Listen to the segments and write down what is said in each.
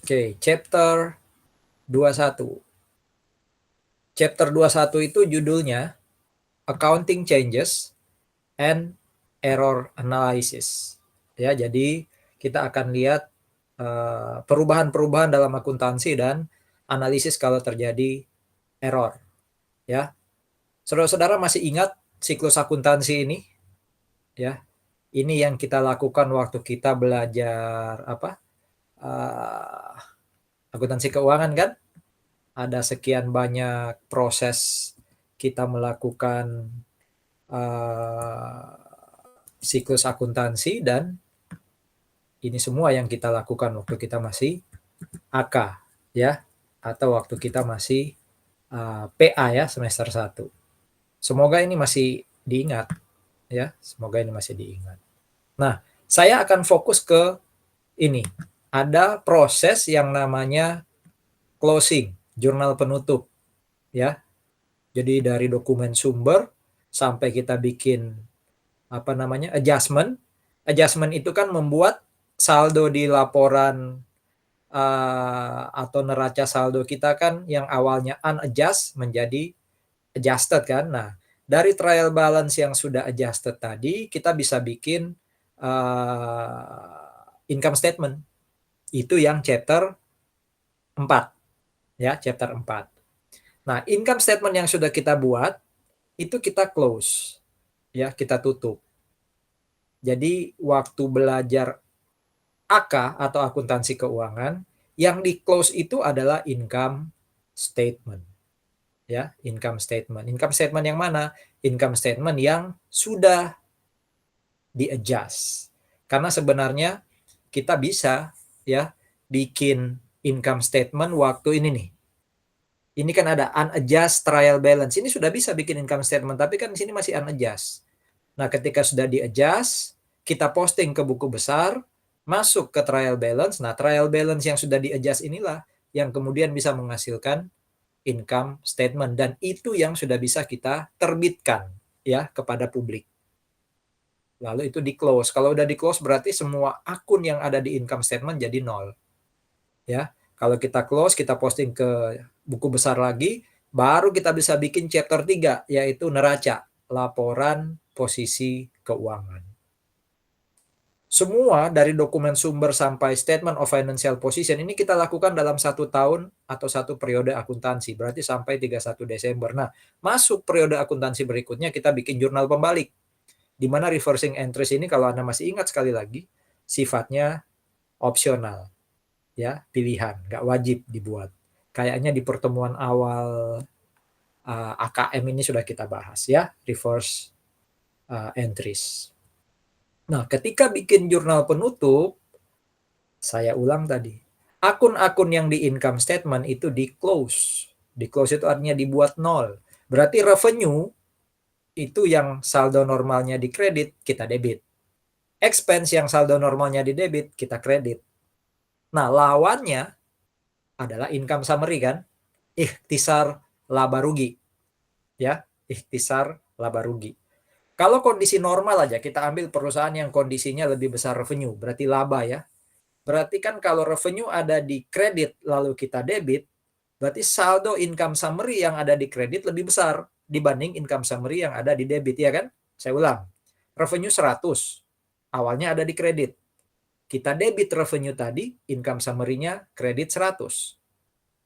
Oke, chapter 21. Chapter 21 itu judulnya Accounting Changes and Error Analysis. Ya, jadi kita akan lihat perubahan-perubahan dalam akuntansi dan analisis kalau terjadi error. Ya, saudara-saudara masih ingat siklus akuntansi ini? Ya, ini yang kita lakukan waktu kita belajar akuntansi keuangan kan? Ada sekian banyak proses kita melakukan siklus akuntansi dan ini semua yang kita lakukan waktu kita masih AK ya atau waktu kita masih PA ya semester 1. Semoga ini masih diingat ya, semoga ini masih diingat. Nah, saya akan fokus ke ini. Ada proses yang namanya closing, jurnal penutup ya. Jadi dari dokumen sumber sampai kita bikin adjustment. Adjustment itu kan membuat saldo di laporan atau neraca saldo kita kan yang awalnya unadjust menjadi adjusted kan. Nah, dari trial balance yang sudah adjusted tadi kita bisa bikin income statement. Itu yang chapter 4 ya, chapter 4. Nah, income statement yang sudah kita buat itu kita close ya, kita tutup. Jadi waktu belajar AK atau akuntansi keuangan, yang di close itu adalah income statement. Ya, income statement. Income statement yang mana? Income statement yang sudah di-adjust. Karena sebenarnya kita bisa ya bikin income statement waktu ini nih. Ini kan ada unadjust trial balance. Ini sudah bisa bikin income statement, tapi kan di sini masih unadjust. Nah, ketika sudah di-adjust, kita posting ke buku besar, masuk ke trial balance. Nah, trial balance yang sudah di-adjust inilah yang kemudian bisa menghasilkan income statement. Dan itu yang sudah bisa kita terbitkan ya kepada publik. Lalu itu di-close. Kalau udah di-close berarti semua akun yang ada di income statement jadi nol. Ya, kalau kita close, kita posting ke buku besar lagi, baru kita bisa bikin chapter 3, yaitu neraca, laporan posisi keuangan. Semua dari dokumen sumber sampai statement of financial position ini kita lakukan dalam 1 tahun atau 1 periode akuntansi, berarti sampai 31 Desember. Nah, masuk periode akuntansi berikutnya kita bikin jurnal pembalik, di mana reversing entries ini kalau Anda masih ingat sekali lagi, sifatnya opsional. Ya, pilihan, nggak wajib dibuat. Kayaknya di pertemuan awal AKM ini sudah kita bahas ya, reverse entries. Nah, ketika bikin jurnal penutup, saya ulang tadi, akun-akun yang di income statement itu di close. Di close itu artinya dibuat nol. Berarti revenue itu yang saldo normalnya di kredit, kita debit. Expense yang saldo normalnya di debit, kita kredit. Nah, lawannya adalah income summary kan, ikhtisar laba rugi. Ya, ikhtisar laba rugi. Kalau kondisi normal aja, kita ambil perusahaan yang kondisinya lebih besar revenue, berarti laba ya. Berarti kan kalau revenue ada di kredit lalu kita debit, berarti saldo income summary yang ada di kredit lebih besar dibanding income summary yang ada di debit, ya kan? Saya ulang. Revenue 100, awalnya ada di kredit. Kita debit revenue tadi, income summary-nya kredit 100.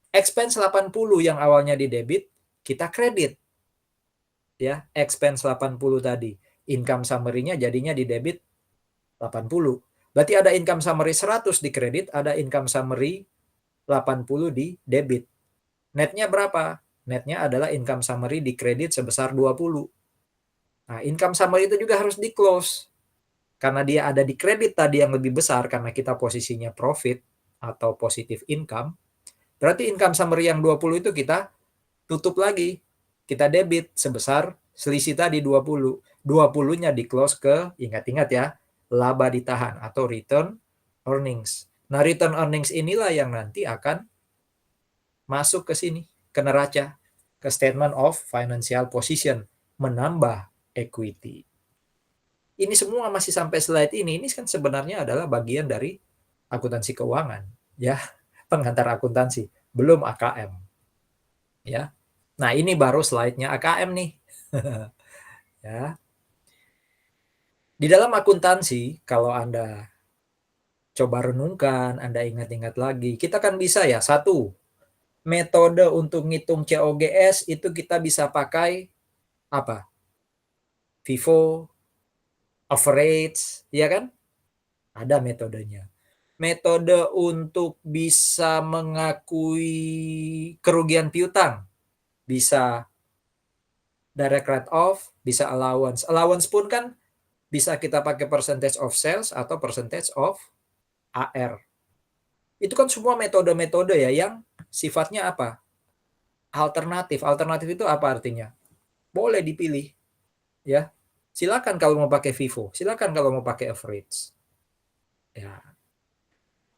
Expense 80 yang awalnya di debit, kita kredit. Ya, expense 80 tadi. Income summary-nya jadinya di debit 80. Berarti ada income summary 100 di kredit, ada income summary 80 di debit. Netnya berapa? Netnya adalah income summary di kredit sebesar 20. Nah, income summary itu juga harus di close. Karena dia ada di kredit tadi yang lebih besar, karena kita posisinya profit atau positive income, berarti income summary yang 20 itu kita tutup lagi. Kita debit sebesar selisih tadi 20. 20-nya di close ke, ingat-ingat ya, laba ditahan atau return earnings. Nah, return earnings inilah yang nanti akan masuk ke sini, ke neraca, ke statement of financial position, menambah equity. Ini semua masih sampai slide ini kan sebenarnya adalah bagian dari akuntansi keuangan, ya. pengantar akuntansi, belum AKM. Ya. Nah, ini baru slide-nya AKM nih. Ya. Di dalam akuntansi, kalau Anda coba renungkan, Anda ingat-ingat lagi, kita kan bisa ya, satu, metode untuk ngitung COGS itu kita bisa pakai apa? FIFO, average, ya kan? Ada metodenya. Metode untuk bisa mengakui kerugian piutang, bisa direct write-off, bisa allowance. Allowance pun kan bisa kita pakai percentage of sales atau percentage of AR. Itu kan semua metode-metode ya yang sifatnya apa? Alternatif. Alternatif itu apa artinya? Boleh dipilih, ya. Silakan kalau mau pakai FIFO, silakan kalau mau pakai average. Ya.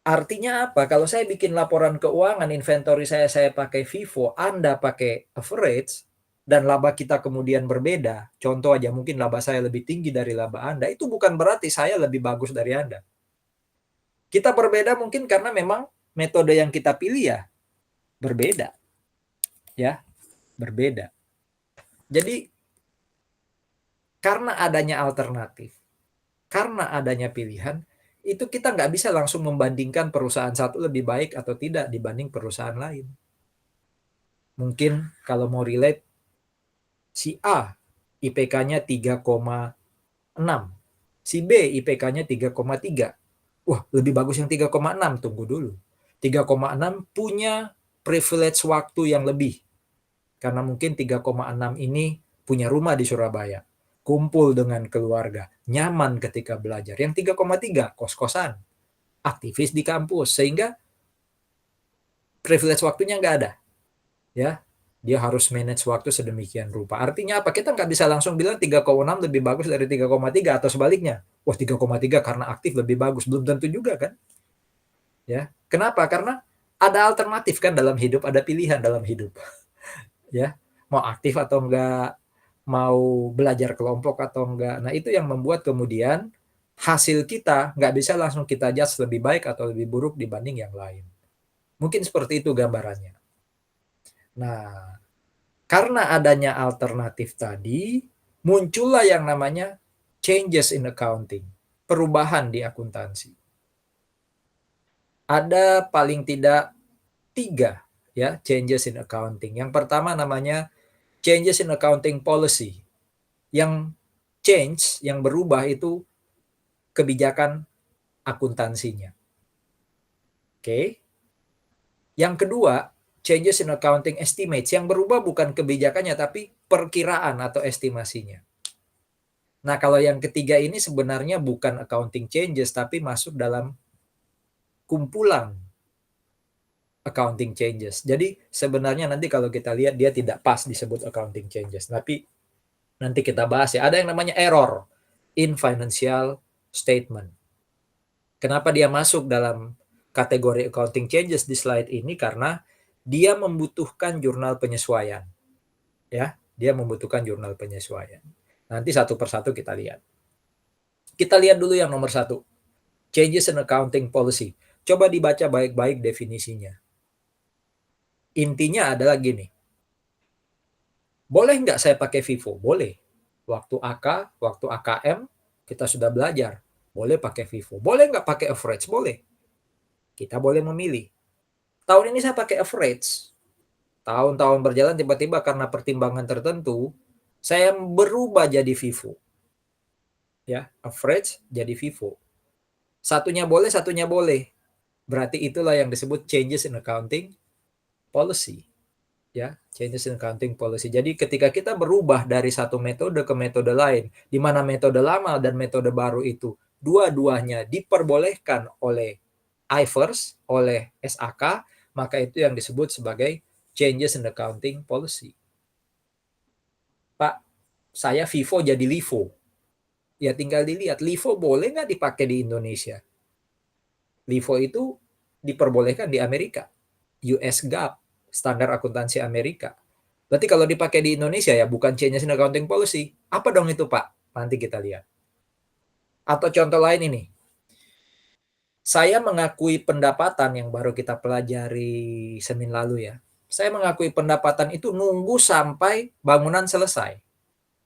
Artinya apa? Kalau saya bikin laporan keuangan inventory saya pakai FIFO, Anda pakai average, dan laba kita kemudian berbeda. Contoh aja, mungkin laba saya lebih tinggi dari laba Anda, itu bukan berarti saya lebih bagus dari Anda. Kita berbeda mungkin karena memang metode yang kita pilih ya berbeda. Ya, berbeda. Jadi karena adanya alternatif, karena adanya pilihan, itu kita nggak bisa langsung membandingkan perusahaan satu lebih baik atau tidak dibanding perusahaan lain. Mungkin kalau mau relate, si A IPK-nya 3,6, si B IPK-nya 3,3. Wah, lebih bagus yang 3,6, tunggu dulu. 3,6 punya privilege waktu yang lebih. Karena mungkin 3,6 ini punya rumah di Surabaya, kumpul dengan keluarga, nyaman ketika belajar. Yang 3,3 kos-kosan, aktivis di kampus, sehingga privilege waktunya nggak ada. Ya, dia harus manage waktu sedemikian rupa. Artinya apa? Kita nggak bisa langsung bilang 3,6 lebih bagus dari 3,3 atau sebaliknya. Wah, 3,3 karena aktif lebih bagus. Belum tentu juga kan? Ya. Kenapa? Karena ada alternatif kan dalam hidup, ada pilihan dalam hidup. Ya, mau aktif atau enggak, mau belajar kelompok atau enggak. Nah, itu yang membuat kemudian hasil kita nggak bisa langsung kita judge lebih baik atau lebih buruk dibanding yang lain. Mungkin seperti itu gambarannya. Nah, karena adanya alternatif tadi, muncullah yang namanya changes in accounting, perubahan di akuntansi. Ada paling tidak 3 ya changes in accounting. Yang pertama namanya changes in accounting policy. Yang change, yang berubah itu kebijakan akuntansinya. Oke. Yang kedua, changes in accounting estimates. Yang berubah bukan kebijakannya tapi perkiraan atau estimasinya. Nah, kalau yang ketiga ini sebenarnya bukan accounting changes tapi masuk dalam kumpulan accounting changes. Jadi sebenarnya nanti kalau kita lihat dia tidak pas disebut accounting changes, tapi nanti kita bahas ya. Ada yang namanya error in financial statement. Kenapa dia masuk dalam kategori accounting changes di slide ini? Karena dia membutuhkan jurnal penyesuaian. Ya, dia membutuhkan jurnal penyesuaian. Nanti satu persatu kita lihat. Kita lihat dulu yang nomor 1. Changes in accounting policy. Coba dibaca baik-baik definisinya. Intinya adalah gini. Boleh nggak saya pakai FIFO? Boleh. Waktu AK, waktu AKM, kita sudah belajar. Boleh pakai FIFO. Boleh nggak pakai average? Boleh. Kita boleh memilih. Tahun ini saya pakai average. Tahun-tahun berjalan tiba-tiba karena pertimbangan tertentu, saya berubah jadi FIFO. Ya, average jadi FIFO. Satunya boleh, satunya boleh. Berarti itulah yang disebut changes in accounting policy. Ya, changes in accounting policy. Jadi ketika kita berubah dari satu metode ke metode lain, di mana metode lama dan metode baru itu dua-duanya diperbolehkan oleh IFRS, oleh SAK, maka itu yang disebut sebagai changes in accounting policy. Pak, saya FIFO jadi LIFO. Ya tinggal dilihat, LIFO boleh nggak dipakai di Indonesia? LIFO itu diperbolehkan di Amerika, US GAAP, standar akuntansi Amerika. Berarti kalau dipakai di Indonesia ya bukan changes in accounting policy. Apa dong itu Pak? Nanti kita lihat. Atau contoh lain ini. Saya mengakui pendapatan yang baru kita pelajari Senin lalu ya. Saya mengakui pendapatan itu nunggu sampai bangunan selesai.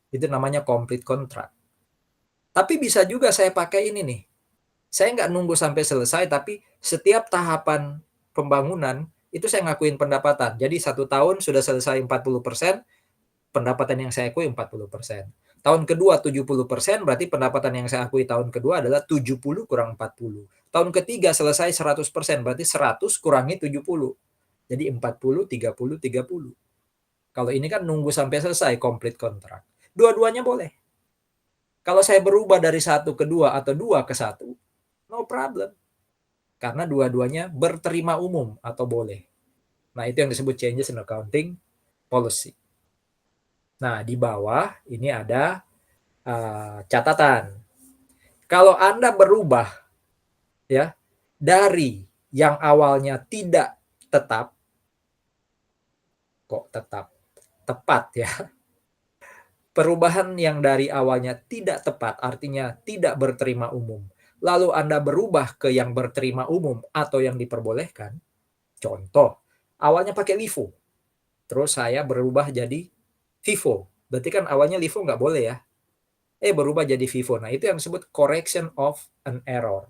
Itu namanya complete contract. Tapi bisa juga saya pakai ini nih. Saya nggak nunggu sampai selesai, tapi setiap tahapan pembangunan itu saya ngakuin pendapatan. Jadi 1 tahun sudah selesai 40%, pendapatan yang saya akui 40%. Tahun kedua 70%, berarti pendapatan yang saya akui tahun kedua adalah 70 kurang 40. Tahun ketiga selesai 100%, berarti 100 kurangi 70. Jadi 40, 30, 30. Kalau ini kan nunggu sampai selesai complete kontrak. Dua-duanya boleh. Kalau saya berubah dari 1 ke 2 atau 2 ke 1, no problem. Karena dua-duanya berterima umum atau boleh. Nah, itu yang disebut changes in accounting policy. Nah, di bawah ini ada catatan. Kalau Anda berubah ya dari yang awalnya tidak tetap, kok tetap, tepat ya. Perubahan yang dari awalnya tidak tepat artinya tidak berterima umum. Lalu Anda berubah ke yang berterima umum atau yang diperbolehkan. Contoh, awalnya pakai LIFO. Terus saya berubah jadi FIFO. Berarti kan awalnya LIFO nggak boleh ya. Berubah jadi FIFO. Nah, itu yang disebut correction of an error.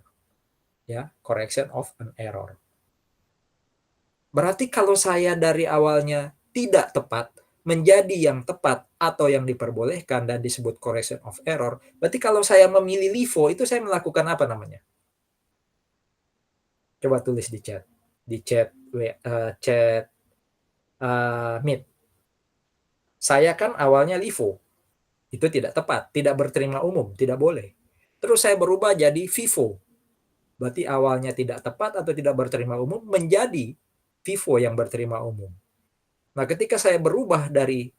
Ya, correction of an error. Berarti kalau saya dari awalnya tidak tepat menjadi yang tepat atau yang diperbolehkan dan disebut correction of error, berarti kalau saya memilih LIFO itu saya melakukan apa namanya? Coba tulis di chat. Di chat chat Meet. Saya kan awalnya LIFO. Itu tidak tepat, tidak berterima umum, tidak boleh. Terus saya berubah jadi FIFO. Berarti awalnya tidak tepat atau tidak berterima umum menjadi FIFO yang berterima umum. Nah, ketika saya berubah dari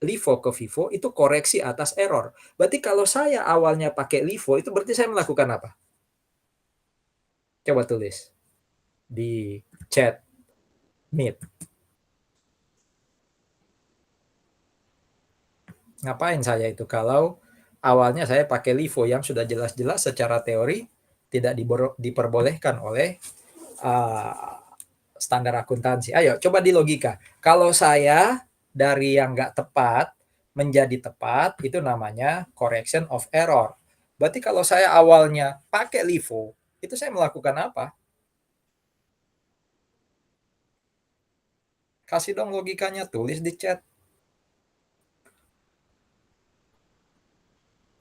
LIFO ke FIFO, itu koreksi atas error. Berarti kalau saya awalnya pakai LIFO, itu berarti saya melakukan apa? Coba tulis di chat Meet. Ngapain saya itu kalau awalnya saya pakai LIFO yang sudah jelas-jelas secara teori tidak diperbolehkan oleh uh, standar akuntansi. Ayo coba di logika. Kalau saya dari yang nggak tepat menjadi tepat, itu namanya correction of error. Berarti kalau saya awalnya pakai LIFO, itu saya melakukan apa? Kasih dong logikanya, tulis di chat.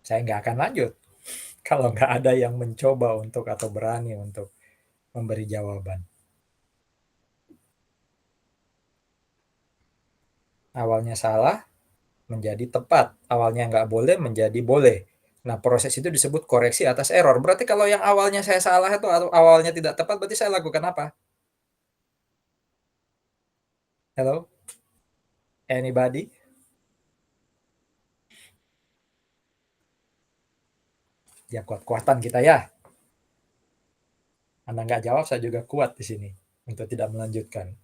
Saya nggak akan lanjut kalau nggak ada yang mencoba untuk atau berani untuk memberi jawaban. Awalnya salah menjadi tepat, awalnya nggak boleh menjadi boleh. Nah, proses itu disebut koreksi atas error. Berarti kalau yang awalnya saya salah itu atau awalnya tidak tepat, berarti saya lakukan apa? Hello? Anybody? Ya, kuat-kuatan kita ya. Anda nggak jawab, saya juga kuat di sini untuk tidak melanjutkan.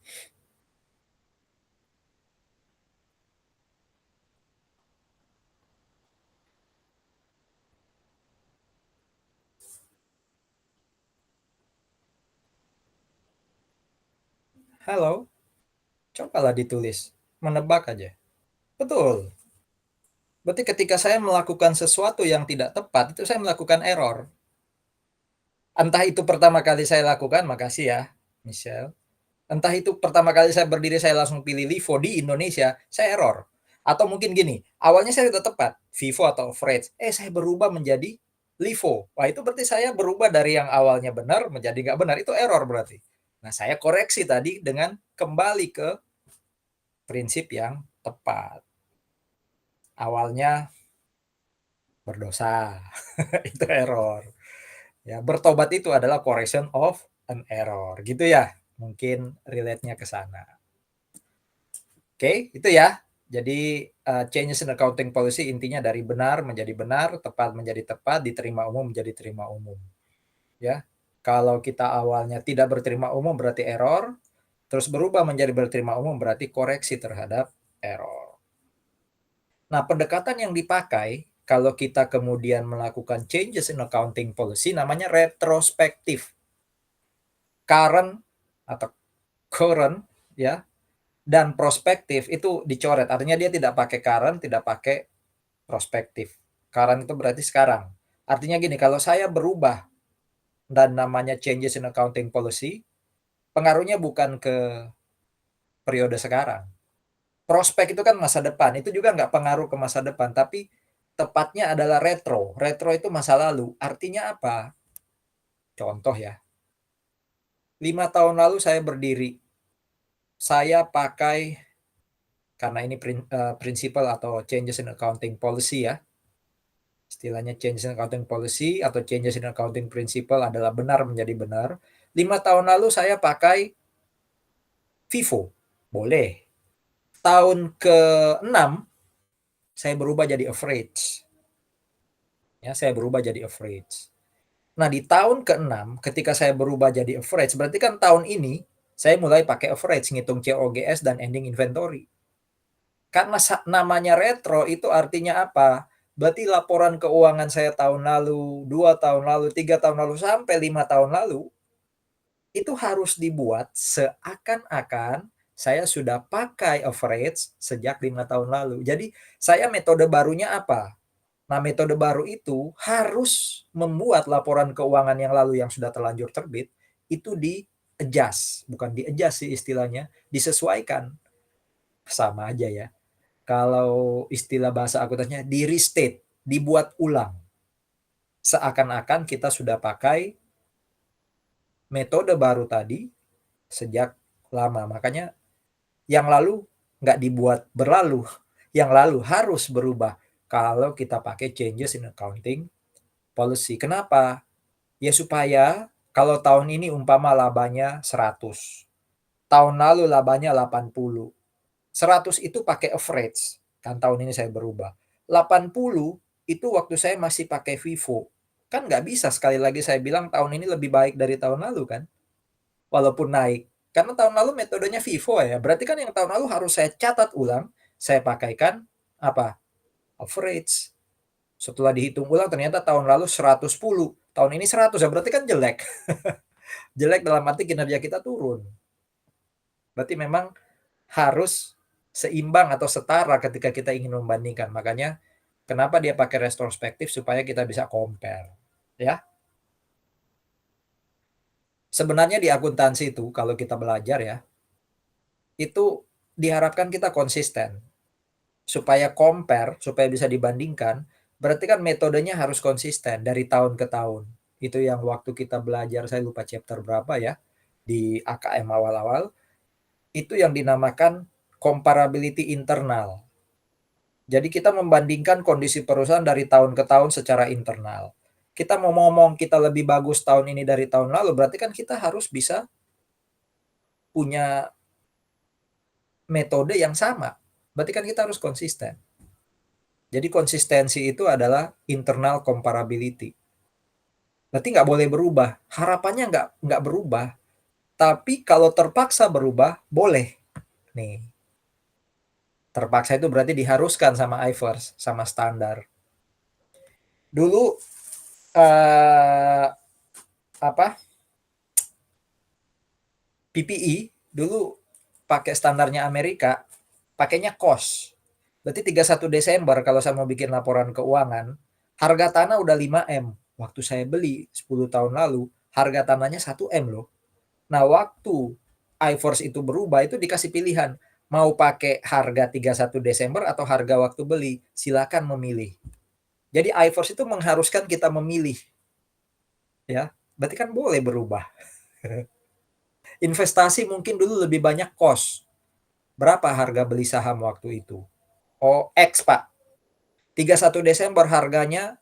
Halo? Cobalah ditulis. Menebak aja. Betul. Berarti ketika saya melakukan sesuatu yang tidak tepat, itu saya melakukan error. Entah itu pertama kali saya lakukan, makasih ya, Michelle. Entah itu pertama kali saya berdiri, saya langsung pilih LIFO di Indonesia, saya error. Atau mungkin gini, awalnya saya sudah tepat, FIFO atau average. Saya berubah menjadi LIFO. Wah, itu berarti saya berubah dari yang awalnya benar menjadi nggak benar. Itu error berarti. Nah, saya koreksi tadi dengan kembali ke prinsip yang tepat. Awalnya berdosa. Itu error. Ya, bertobat itu adalah correction of an error. Gitu ya. Mungkin relate-nya ke sana. Oke, itu ya. Jadi changes in accounting policy intinya dari benar menjadi benar, tepat menjadi tepat, diterima umum menjadi terima umum. Ya. Kalau kita awalnya tidak berterima umum berarti error, terus berubah menjadi berterima umum berarti koreksi terhadap error. Nah, pendekatan yang dipakai kalau kita kemudian melakukan changes in accounting policy namanya retrospektif. current atau current ya, dan prospektif itu dicoret. Artinya dia tidak pakai current, tidak pakai prospektif. Current itu berarti sekarang. Artinya gini, kalau saya berubah dan namanya changes in accounting policy, pengaruhnya bukan ke periode sekarang. Prospek itu kan masa depan, itu juga nggak pengaruh ke masa depan, tapi tepatnya adalah retro. Retro itu masa lalu. Artinya apa? Contoh ya, 5 tahun lalu saya berdiri, saya pakai, karena ini prinsipal atau changes in accounting policy ya, istilahnya changes in accounting policy atau changes in accounting principle adalah benar menjadi benar. 5 tahun lalu saya pakai FIFO, boleh. Tahun ke-6 saya berubah jadi average. Ya, saya berubah jadi average. Nah, di tahun ke-6 ketika saya berubah jadi average, berarti kan tahun ini saya mulai pakai average, ngitung COGS dan ending inventory. Karena namanya retro itu artinya apa? Berarti laporan keuangan saya tahun lalu, 2 tahun lalu, 3 tahun lalu, sampai 5 tahun lalu, itu harus dibuat seakan-akan saya sudah pakai average sejak 5 tahun lalu. Jadi, saya metode barunya apa? Nah, metode baru itu harus membuat laporan keuangan yang lalu yang sudah terlanjur terbit, itu di-adjust, bukan di-adjust sih istilahnya, disesuaikan. Sama aja ya. Kalau istilah bahasa akuntansinya di-restate, dibuat ulang. Seakan-akan kita sudah pakai metode baru tadi sejak lama. Makanya yang lalu nggak dibuat berlalu, yang lalu harus berubah kalau kita pakai changes in accounting policy. Kenapa? Ya supaya kalau tahun ini umpama labanya 100, tahun lalu labanya 80. 100 itu pakai average, kan tahun ini saya berubah. 80 itu waktu saya masih pakai FIFO. Kan nggak bisa sekali lagi saya bilang tahun ini lebih baik dari tahun lalu kan, walaupun naik. Karena tahun lalu metodenya FIFO ya, berarti kan yang tahun lalu harus saya catat ulang, saya pakaikan apa? Average. Setelah dihitung ulang ternyata tahun lalu 110, tahun ini 100 ya berarti kan jelek. Jelek dalam arti kinerja kita turun. Berarti memang harus seimbang atau setara ketika kita ingin membandingkan. Makanya kenapa dia pakai retrospektif supaya kita bisa compare, ya. Sebenarnya di akuntansi itu kalau kita belajar ya, itu diharapkan kita konsisten. Supaya compare, supaya bisa dibandingkan, berarti kan metodenya harus konsisten dari tahun ke tahun. Itu yang waktu kita belajar, saya lupa chapter berapa ya, di AKM awal-awal, itu yang dinamakan comparability internal. Jadi kita membandingkan kondisi perusahaan dari tahun ke tahun secara internal. Kita mau ngomong kita lebih bagus tahun ini dari tahun lalu, berarti kan kita harus bisa punya metode yang sama. Berarti kan kita harus konsisten. Jadi konsistensi itu adalah internal comparability. Berarti nggak boleh berubah. Harapannya nggak berubah. Tapi kalau terpaksa berubah, boleh. Nih, terpaksa itu berarti diharuskan sama IFRS, sama standar. Dulu apa? PPI dulu pakai standarnya Amerika, pakainya cost. Berarti 31 Desember kalau saya mau bikin laporan keuangan, harga tanah udah 5M. Waktu saya beli 10 tahun lalu, harga tanahnya 1M loh. Nah, waktu iForce itu berubah, itu dikasih pilihan. Mau pakai harga 31 Desember atau harga waktu beli, silakan memilih. Jadi iForce itu mengharuskan kita memilih. Ya, berarti kan boleh berubah. Investasi mungkin dulu lebih banyak cost. Berapa harga beli saham waktu itu? Oh, X, Pak. 31 Desember harganya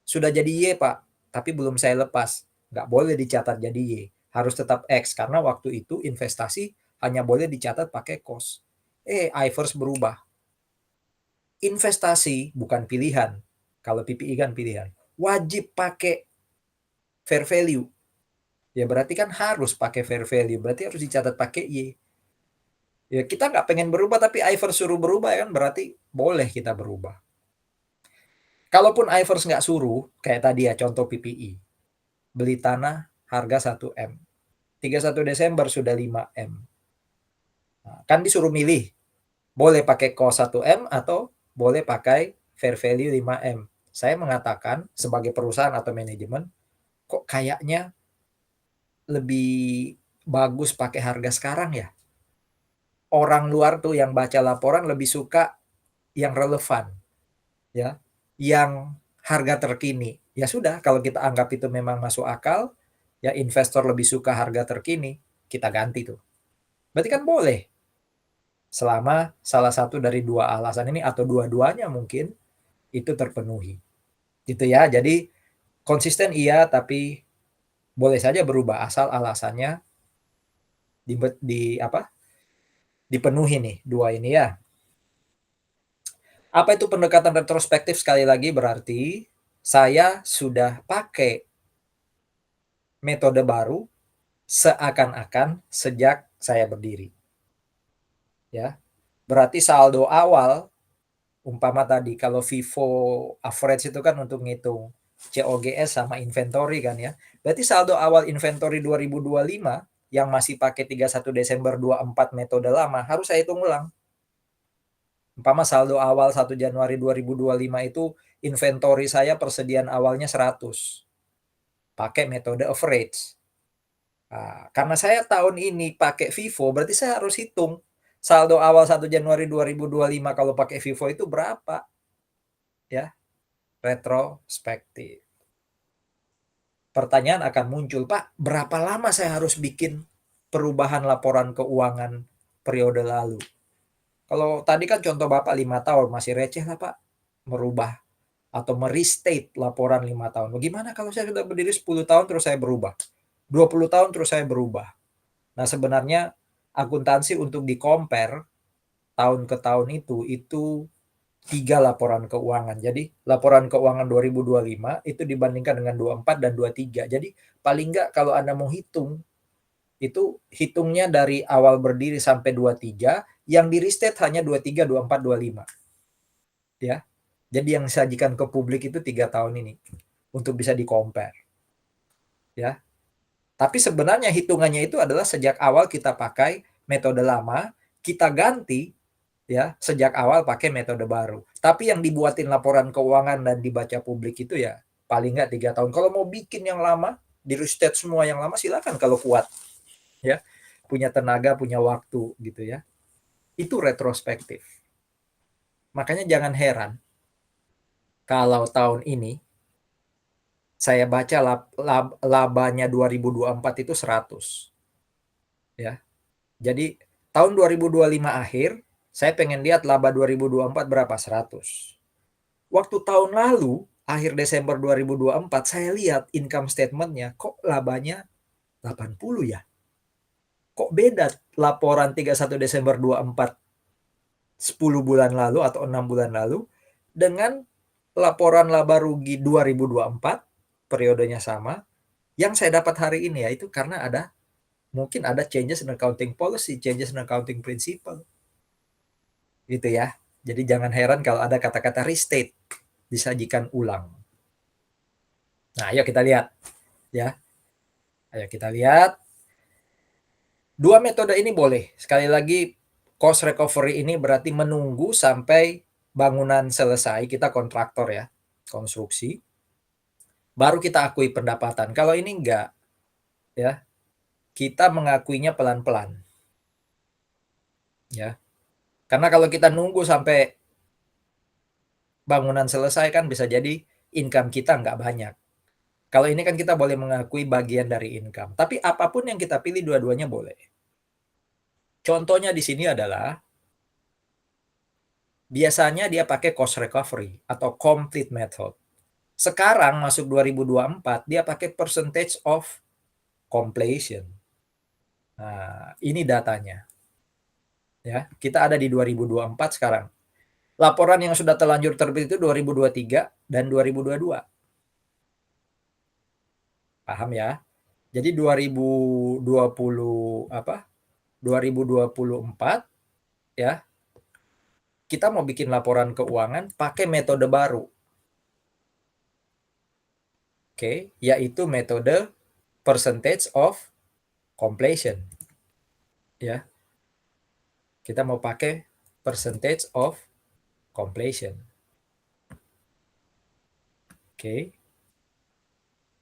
sudah jadi Y, Pak. Tapi belum saya lepas. Nggak boleh dicatat jadi Y. Harus tetap X. Karena waktu itu investasi hanya boleh dicatat pakai cost. iFirst berubah. Investasi bukan pilihan. Kalau PPI kan pilihan. Wajib pakai fair value. Ya berarti kan harus pakai fair value. Berarti harus dicatat pakai Y. Ya kita nggak pengen berubah tapi iFirst suruh berubah ya kan berarti boleh kita berubah. Kalaupun iFirst nggak suruh, kayak tadi ya contoh PPI. Beli tanah harga 1M. 31 Desember sudah 5M. Nah, kan disuruh milih, boleh pakai cost 1M atau boleh pakai fair value 5M. Saya mengatakan sebagai perusahaan atau manajemen, kok kayaknya lebih bagus pakai harga sekarang ya. Orang luar tuh yang baca laporan lebih suka yang relevan, ya, yang harga terkini. Ya sudah, kalau kita anggap itu memang masuk akal, ya investor lebih suka harga terkini, kita ganti tuh. Berarti kan boleh, selama salah satu dari dua alasan ini atau dua-duanya mungkin itu terpenuhi. Gitu ya. Jadi konsisten iya, tapi boleh saja berubah asal alasannya dipenuhi nih dua ini ya. Apa itu pendekatan retrospektif? Sekali lagi berarti saya sudah pakai metode baru seakan-akan sejak saya berdiri. Ya. Berarti saldo awal umpama tadi kalau FIFO average itu kan untuk ngitung COGS sama inventory kan ya. Berarti saldo awal inventory 2025 yang masih pakai 31 Desember 24 metode lama harus saya hitung ulang. Umpama saldo awal 1 Januari 2025 itu inventory saya persediaan awalnya 100. Pakai metode average. Nah, karena saya tahun ini pakai FIFO, berarti saya harus hitung saldo awal 1 Januari 2025 kalau pakai FIFO itu berapa? Ya, retrospektif. Pertanyaan akan muncul, Pak, berapa lama saya harus bikin perubahan laporan keuangan periode lalu? Kalau tadi kan contoh Bapak 5 tahun, masih receh lah Pak, merubah atau merestate laporan 5 tahun. Bagaimana kalau saya sudah berdiri 10 tahun terus saya berubah? 20 tahun terus saya berubah. Nah sebenarnya akuntansi untuk di-compare tahun ke tahun itu 3 laporan keuangan. Jadi laporan keuangan 2025 itu dibandingkan dengan 24 dan 23. Jadi paling nggak kalau Anda mau hitung, itu hitungnya dari awal berdiri sampai 23, yang di restate hanya 23, 24, 25. Ya. Jadi yang disajikan ke publik itu 3 tahun ini untuk bisa di-compare. Ya. Tapi sebenarnya hitungannya itu adalah sejak awal kita pakai metode lama, kita ganti ya sejak awal pakai metode baru. Tapi yang dibuatin laporan keuangan dan dibaca publik itu ya paling nggak 3 tahun. Kalau mau bikin yang lama, di restate semua yang lama silakan kalau kuat. Ya, punya tenaga, punya waktu gitu ya. Itu retrospektif. Makanya jangan heran kalau tahun ini saya baca labanya 2024 itu 100. Ya. Jadi tahun 2025 akhir saya pengen lihat laba 2024 berapa? 100. Waktu tahun lalu akhir Desember 2024 saya lihat income statementnya kok labanya 80 ya. Kok beda laporan 31 Desember 24 10 bulan lalu atau 6 bulan lalu dengan laporan laba rugi 2024 periodenya sama yang saya dapat hari ini, ya itu karena mungkin ada changes in accounting policy, changes in accounting principle gitu ya. Jadi jangan heran kalau ada kata-kata restate disajikan ulang. Nah, ayo kita lihat ya. Ayo kita lihat. Dua metode ini boleh. Sekali lagi cost recovery ini berarti menunggu sampai bangunan selesai, kita kontraktor ya, konstruksi. Baru kita akui pendapatan. Kalau ini enggak ya. Kita mengakuinya pelan-pelan. Ya. Karena kalau kita nunggu sampai bangunan selesai kan bisa jadi income kita nggak banyak. Kalau ini kan kita boleh mengakui bagian dari income. Tapi apapun yang kita pilih dua-duanya boleh. Contohnya di sini adalah biasanya dia pakai cost recovery atau complete method. Sekarang masuk 2024 dia pakai percentage of completion. Nah, ini datanya. Ya, kita ada di 2024 sekarang. Laporan yang sudah terlanjur terbit itu 2023 dan 2022. Paham ya? Jadi 2020 apa? 2024 ya. Kita mau bikin laporan keuangan pakai metode baru. Oke, yaitu metode percentage of completion. Ya. Kita mau pakai percentage of completion. Oke.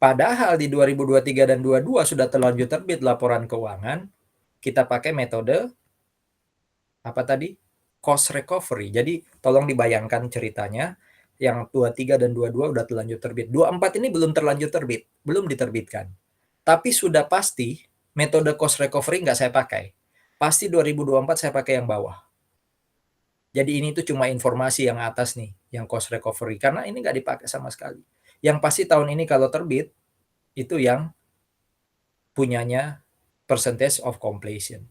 Padahal di 2023 dan 22 sudah terlanjur terbit laporan keuangan, kita pakai metode apa tadi? Cost recovery. Jadi tolong dibayangkan ceritanya, yang 23 dan 22 udah terlanjur terbit. 24 ini belum terlanjur terbit, belum diterbitkan. Tapi sudah pasti metode cost recovery nggak saya pakai. Pasti 2024 saya pakai yang bawah. Jadi ini tuh cuma informasi yang atas nih, yang cost recovery. Karena ini nggak dipakai sama sekali. Yang pasti tahun ini kalau terbit, itu yang punyanya percentage of completion.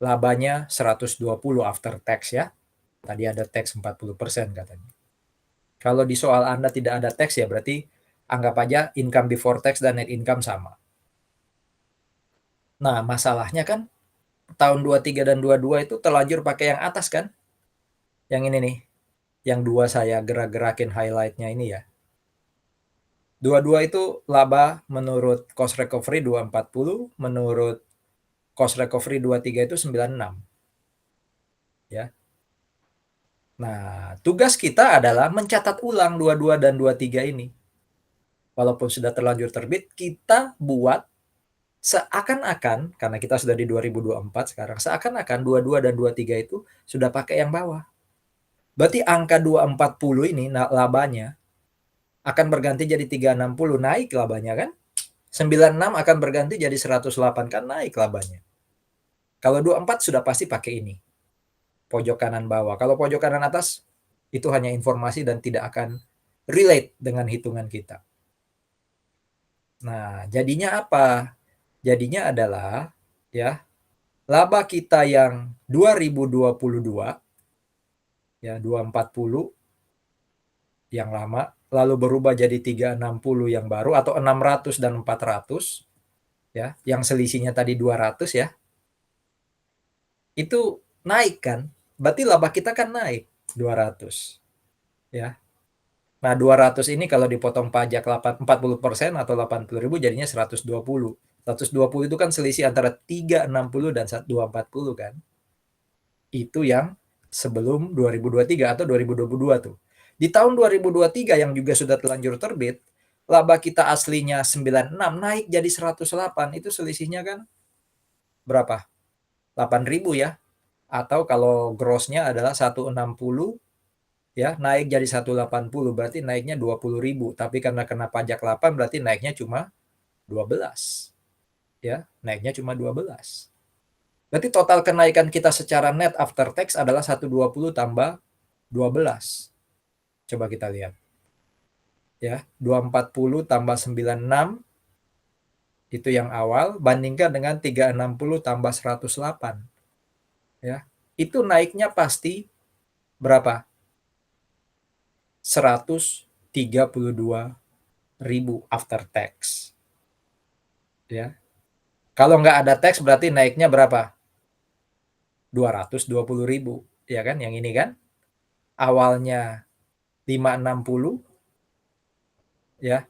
Labanya 120 after tax ya. Tadi ada tax 40% katanya. Kalau di soal Anda tidak ada tax ya berarti anggap aja income before tax dan net income sama. Nah, masalahnya kan tahun 23 dan 22 itu terlanjur pakai yang atas kan? Yang ini nih. Yang dua saya gerak-gerakin highlight-nya ini ya. Dua-dua itu laba menurut cost recovery 240, menurut cost recovery 23 itu 96. Ya. Nah, tugas kita adalah mencatat ulang 22 dan 23 ini. Walaupun sudah terlanjur terbit, kita buat seakan-akan, karena kita sudah di 2024 sekarang, seakan-akan 22 dan 23 itu sudah pakai yang bawah. Berarti angka 240 ini labanya akan berganti jadi 360, naik labanya kan? 96 akan berganti jadi 108 kan, naik labanya. Kalau 24 sudah pasti pakai ini. Pojok kanan bawah. Kalau pojok kanan atas itu hanya informasi dan tidak akan relate dengan hitungan kita. Nah, jadinya apa? Jadinya adalah ya, laba kita yang 2022 ya 240 yang lama lalu berubah jadi 360 yang baru atau 600 dan 400 ya, yang selisihnya tadi 200 ya. Itu naik kan? Berarti laba kita kan naik 200 ya. Nah, 200 ini kalau dipotong pajak 40% atau 80.000 jadinya 120. 120 itu kan selisih antara 360 dan 240 kan. Itu yang sebelum 2023 atau 2022 tuh. Di tahun 2023 yang juga sudah terlanjur terbit, laba kita aslinya 96 naik jadi 108. Itu selisihnya kan berapa? 8.000 ya. Atau kalau grossnya adalah 160 ya, naik jadi 180 berarti naiknya 20.000. Tapi karena kena pajak 8 berarti naiknya cuma 12. Ya, naiknya cuma 12. Berarti total kenaikan kita secara net after tax adalah 120 tambah 12. Coba kita lihat. Ya, 240 tambah 96 itu yang awal bandingkan dengan 360 tambah 108. Ya. Itu naiknya pasti berapa? 132.000 after tax. Ya. Kalau nggak ada tax berarti naiknya berapa? 220.000, ya kan? Yang ini kan? Awalnya 560 ya.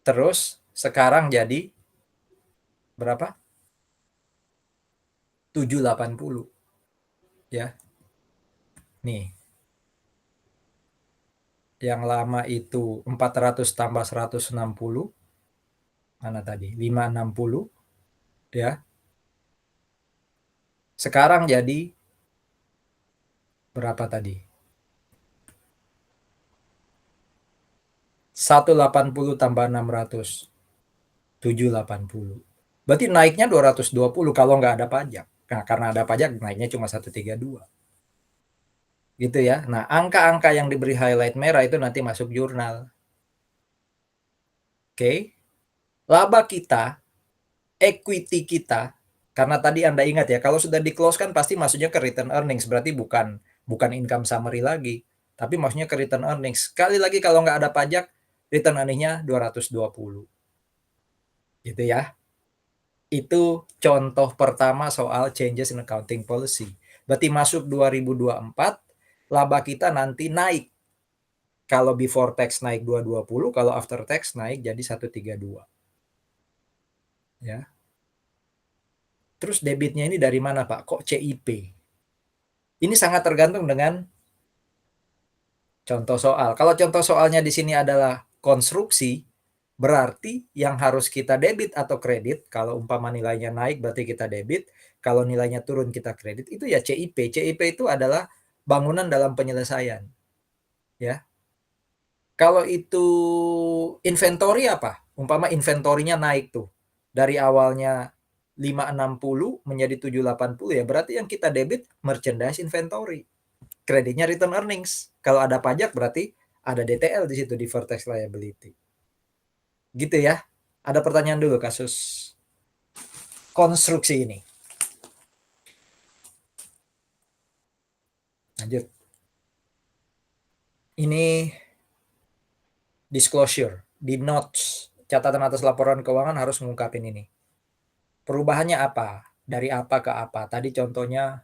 Terus sekarang jadi berapa? 780. Ya. Nih. Yang lama itu 400 tambah 160. Mana tadi? 560 ya. Sekarang jadi berapa tadi? 180 tambah 600. 780. Berarti naiknya 220 kalau nggak ada pajak. Nah, karena ada pajak naiknya cuma 132. Gitu ya. Nah, angka-angka yang diberi highlight merah itu nanti masuk jurnal. Oke. Laba kita, equity kita, karena tadi Anda ingat ya, kalau sudah di-close kan pasti masuknya ke return earnings, berarti bukan income summary lagi, tapi maksudnya ke return earnings. Sekali lagi kalau nggak ada pajak, return earnings-nya 220. Gitu ya. Itu contoh pertama soal changes in accounting policy. Berarti masuk 2024, laba kita nanti naik. Kalau before tax naik 220, kalau after tax naik jadi 132. Ya. Terus debitnya ini dari mana, Pak? Kok CIP? Ini sangat tergantung dengan contoh soal. Kalau contoh soalnya di sini adalah konstruksi, berarti yang harus kita debit atau kredit, kalau umpama nilainya naik berarti kita debit, kalau nilainya turun kita kredit, itu ya CIP. CIP itu adalah bangunan dalam penyelesaian, ya. Kalau itu inventory apa? Umpama inventorinya naik tuh. Dari awalnya 560 menjadi 780 ya berarti yang kita debit merchandise inventory. Kreditnya return earnings. Kalau ada pajak berarti ada DTL di situ, deferred tax liability. Gitu ya. Ada pertanyaan dulu kasus konstruksi ini. Lanjut. Ini disclosure di notes. Catatan atas laporan keuangan harus mengungkapin ini. Perubahannya apa? Dari apa ke apa? Tadi contohnya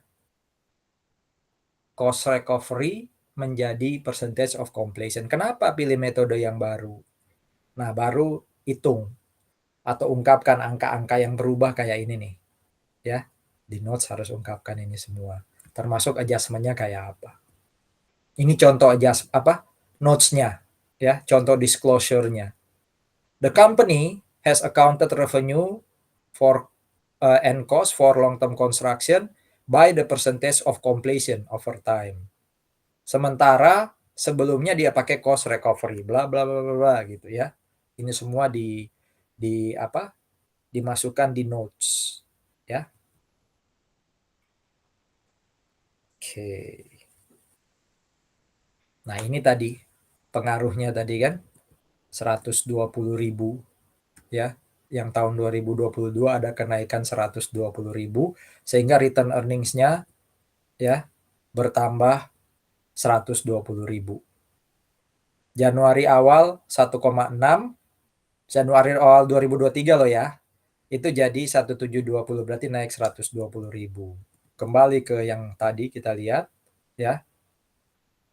cost recovery menjadi percentage of completion. Kenapa pilih metode yang baru? Nah, baru hitung atau ungkapkan angka-angka yang berubah kayak ini nih. Ya, di notes harus ungkapkan ini semua. Termasuk adjustment-nya kayak apa. Ini contoh adjust apa? Notes-nya, ya, contoh disclosure-nya. The company has accounted revenue for and cost for long-term construction by the percentage of completion over time. Sementara sebelumnya dia pakai cost recovery, bla bla bla bla gitu ya. Ini semua di apa? Dimasukkan di notes, ya. Oke. Nah, ini tadi pengaruhnya tadi kan 120.000 ya. Yang tahun 2022 ada kenaikan 120.000 sehingga return earnings-nya ya bertambah 120.000. Januari awal 1,6, Januari awal 2023 loh ya. Itu jadi 1720 berarti naik 120.000. Kembali ke yang tadi kita lihat ya.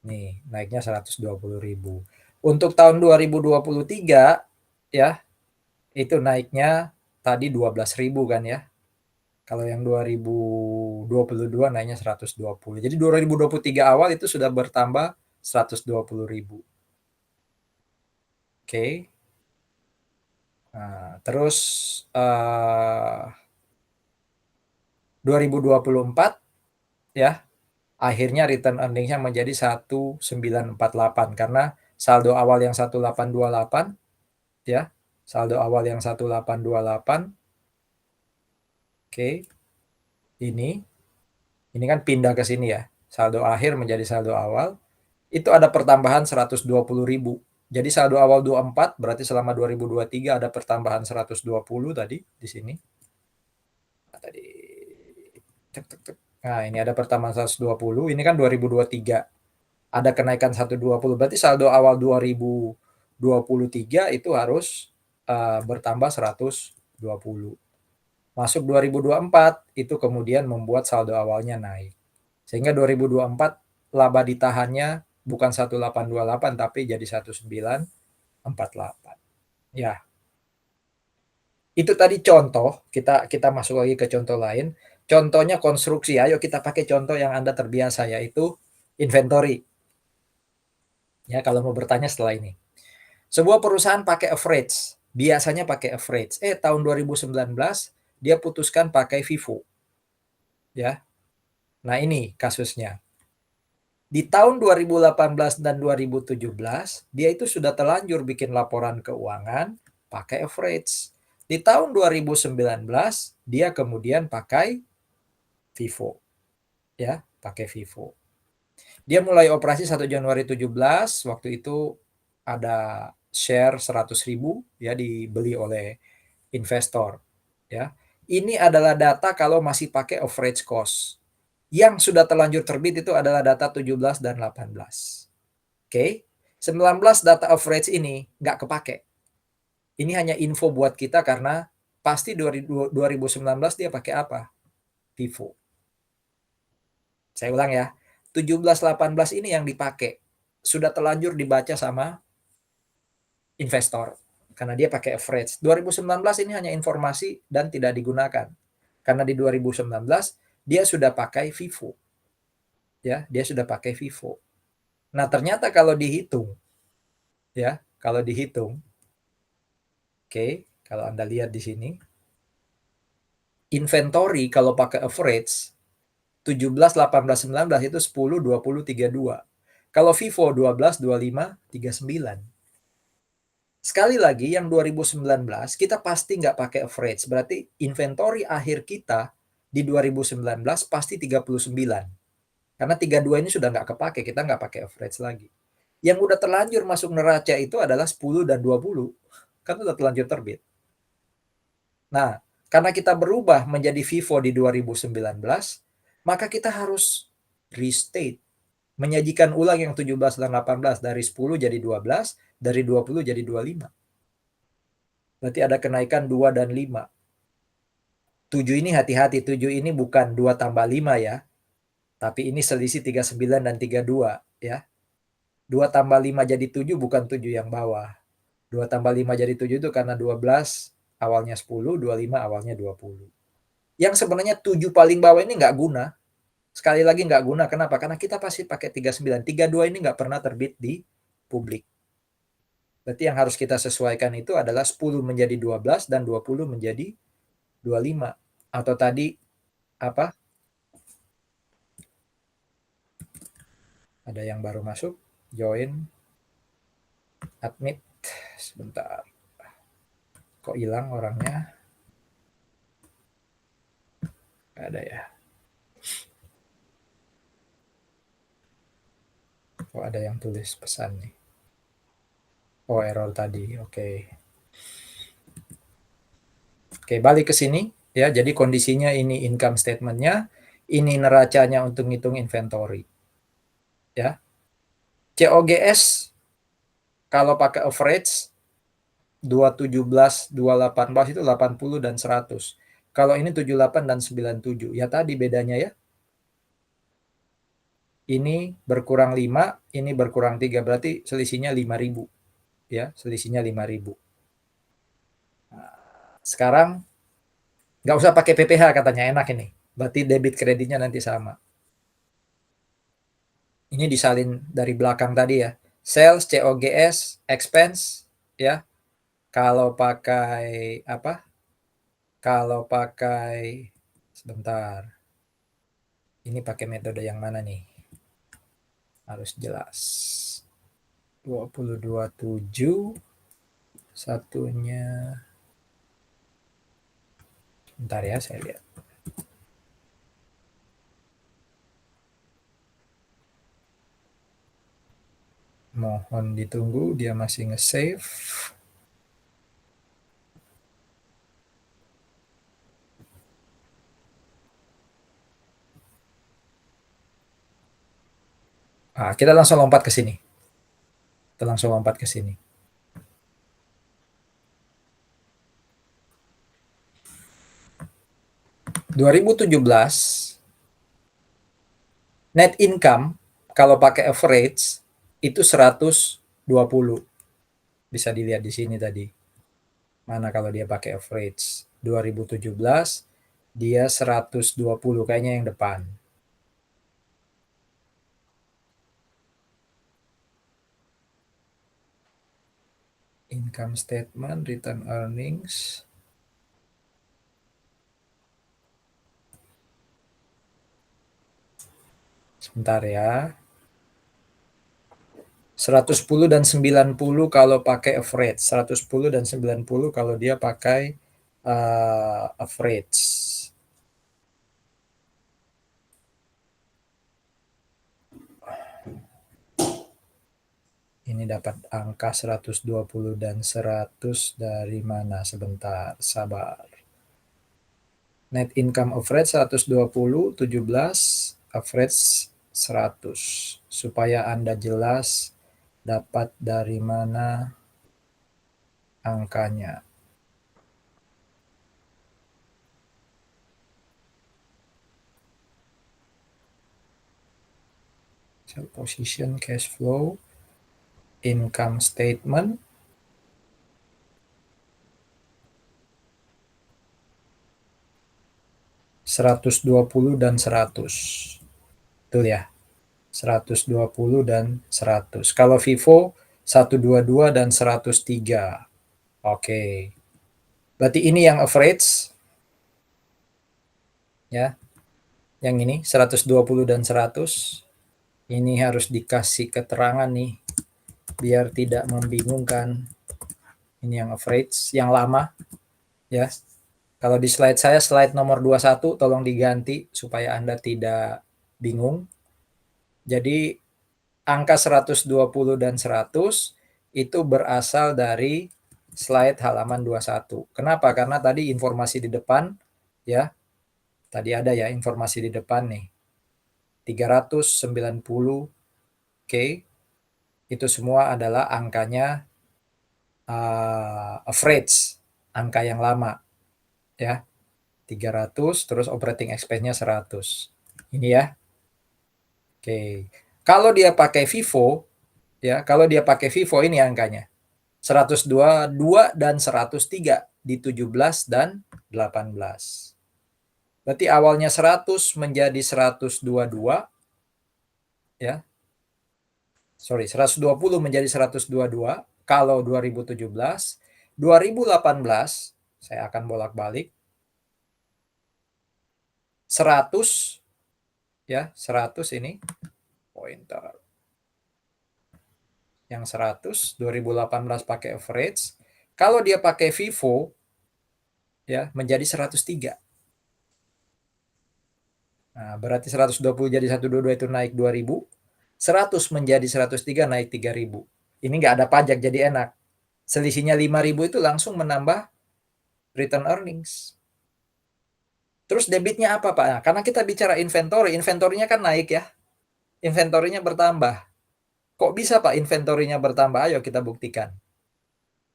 Nih, naiknya 120.000. Untuk tahun 2023 ya, itu naiknya tadi 12.000 kan ya. Kalau yang 2022 naiknya 120. Jadi 2023 awal itu sudah bertambah 120.000. Oke. Nah, terus 2024 ya, akhirnya return earnings-nya menjadi 1948 karena saldo awal yang 1828 ya. Saldo awal yang 1828. Oke. Ini kan pindah ke sini ya. Saldo akhir menjadi saldo awal. Itu ada pertambahan 120.000. Jadi saldo awal 24 berarti selama 2023 ada pertambahan 120 tadi di sini. Nah, tadi Nah, ini ada pertambahan 120, ini kan 2023. Ada kenaikan 120, berarti saldo awal 2023 itu harus bertambah 120. Masuk 2024 itu kemudian membuat saldo awalnya naik. Sehingga 2024 laba ditahannya bukan 1828 tapi jadi 1948. Ya. Itu tadi contoh, kita masuk lagi ke contoh lain. Contohnya konstruksi, ayo kita pakai contoh yang Anda terbiasa yaitu inventory. Ya, kalau mau bertanya setelah ini. Sebuah perusahaan pakai average, biasanya pakai average. Tahun 2019 dia putuskan pakai FIFO. Ya. Nah, ini kasusnya. Di tahun 2018 dan 2017, dia itu sudah terlanjur bikin laporan keuangan pakai average. Di tahun 2019, dia kemudian pakai FIFO. Ya, pakai FIFO. Dia mulai operasi 1 Januari 17, waktu itu ada share 100.000 ya dibeli oleh investor. Ya. Ini adalah data kalau masih pakai average cost. Yang sudah terlanjur terbit itu adalah data 17 dan 18. Oke. 19 data average ini nggak kepake. Ini hanya info buat kita karena pasti 2019 dia pakai apa? FIFO. Saya ulang ya. 17-18 ini yang dipakai. Sudah terlanjur dibaca sama investor. Karena dia pakai average. 2019 ini hanya informasi dan tidak digunakan. Karena di 2019 dia sudah pakai FIFO. Ya, dia sudah pakai FIFO. Nah, ternyata kalau dihitung, ya, kalau dihitung, oke, kalau Anda lihat di sini, inventory kalau pakai average 17, 18, 19 itu 10, 20, 32. Kalau FIFO 12, 25, 39. Sekali lagi yang 2019 kita pasti nggak pakai average. Berarti inventory akhir kita di 2019 pasti 39. Karena 32 ini sudah nggak kepake, kita nggak pakai average lagi. Yang udah terlanjur masuk neraca itu adalah 10 dan 20. Kan udah terlanjur terbit. Nah, karena kita berubah menjadi FIFO di 2019, maka kita harus restate, menyajikan ulang yang 17 dan 18 dari 10 jadi 12, dari 20 jadi 25. Berarti ada kenaikan 2 dan 5. 7 ini hati-hati, 7 ini bukan 2 tambah 5 ya, tapi ini selisih 39 dan 32 ya. 2 tambah 5 jadi 7 bukan 7 yang bawah. 2 tambah 5 jadi 7 itu karena 12 awalnya 10, 25 awalnya 20. Yang sebenarnya 7 paling bawah ini nggak guna. Sekali lagi nggak guna, kenapa? Karena kita pasti pakai 39. 32 ini nggak pernah terbit di publik. Berarti yang harus kita sesuaikan itu adalah 10 menjadi 12 dan 20 menjadi 25. Atau tadi apa? Ada yang baru masuk, join, admit. Sebentar. Kok hilang orangnya? Nggak ada ya. Kok ada yang tulis pesan nih? Oh, error tadi. Oke. Oke, balik ke sini ya. Jadi kondisinya ini income statement-nya, ini neracanya untuk ngitung inventory. Ya. COGS kalau pakai average 217, 218 itu 80 dan 100. Kalau ini 78 dan 97. Ya tadi bedanya ya. Ini berkurang 5, ini berkurang 3. Berarti selisihnya 5.000. Ya, selisihnya 5.000. Nah, sekarang nggak usah pakai PPh katanya, enak ini. Berarti debit kreditnya nanti sama. Ini disalin dari belakang tadi ya. Sales, COGS, expense ya. Kalau pakai apa? Kalau pakai sebentar. Ini pakai metode yang mana nih? Harus jelas. 2027 satunya. Bentar ya, saya lihat. Mohon ditunggu, dia masih nge-save. Ah, kita langsung lompat ke sini. Kita langsung lompat ke sini. ...2017... net income... ...kalau pakai average... ...itu 120. Bisa dilihat di sini tadi. Mana kalau dia pakai average. 2017... ...dia 120. Kayaknya yang depan. Income statement, return earnings. Sebentar ya. 110 dan 90 kalau pakai average. 110 dan 90 kalau dia pakai average. Ini dapat angka 120 dan 100 dari mana? Sebentar, sabar. Net income average 120, 17, average 100. Supaya Anda jelas dapat dari mana angkanya. Sell position, cash flow, income statement. 120 dan 100. Betul ya? 120 dan 100. Kalau Vivo 122 dan 103. Oke. Berarti ini yang average ya. Yang ini 120 dan 100. Ini harus dikasih keterangan nih biar tidak membingungkan. Ini yang average, yang lama ya. Kalau di slide saya, slide nomor 21 tolong diganti supaya Anda tidak bingung. Jadi angka 120 dan 100 itu berasal dari slide halaman 21. Kenapa? Karena tadi informasi di depan ya. Tadi ada ya informasi di depan nih. 390K itu semua adalah angkanya average, angka yang lama ya. 300 terus operating expense-nya 100. Ini ya. Oke. Kalau dia pakai Vivo ya, kalau dia pakai Vivo ini angkanya. 122 dan 103 di 17 dan 18. Berarti awalnya 100 menjadi 122 ya. Sorry, 120 menjadi 122 kalau 2017. 2018 saya akan bolak-balik 100 ya, 100 ini pointer. Yang 100 2018 pakai average. Kalau dia pakai Vivo ya menjadi 103. Nah, berarti 120 jadi 122 itu naik 2000. 100 menjadi 103 naik 3000. Ini nggak ada pajak jadi enak. Selisihnya 5000 itu langsung menambah return earnings. Terus debitnya apa Pak? Nah, karena kita bicara inventory, inventorinya kan naik ya. Inventorinya bertambah. Kok bisa Pak inventorinya bertambah? Ayo kita buktikan.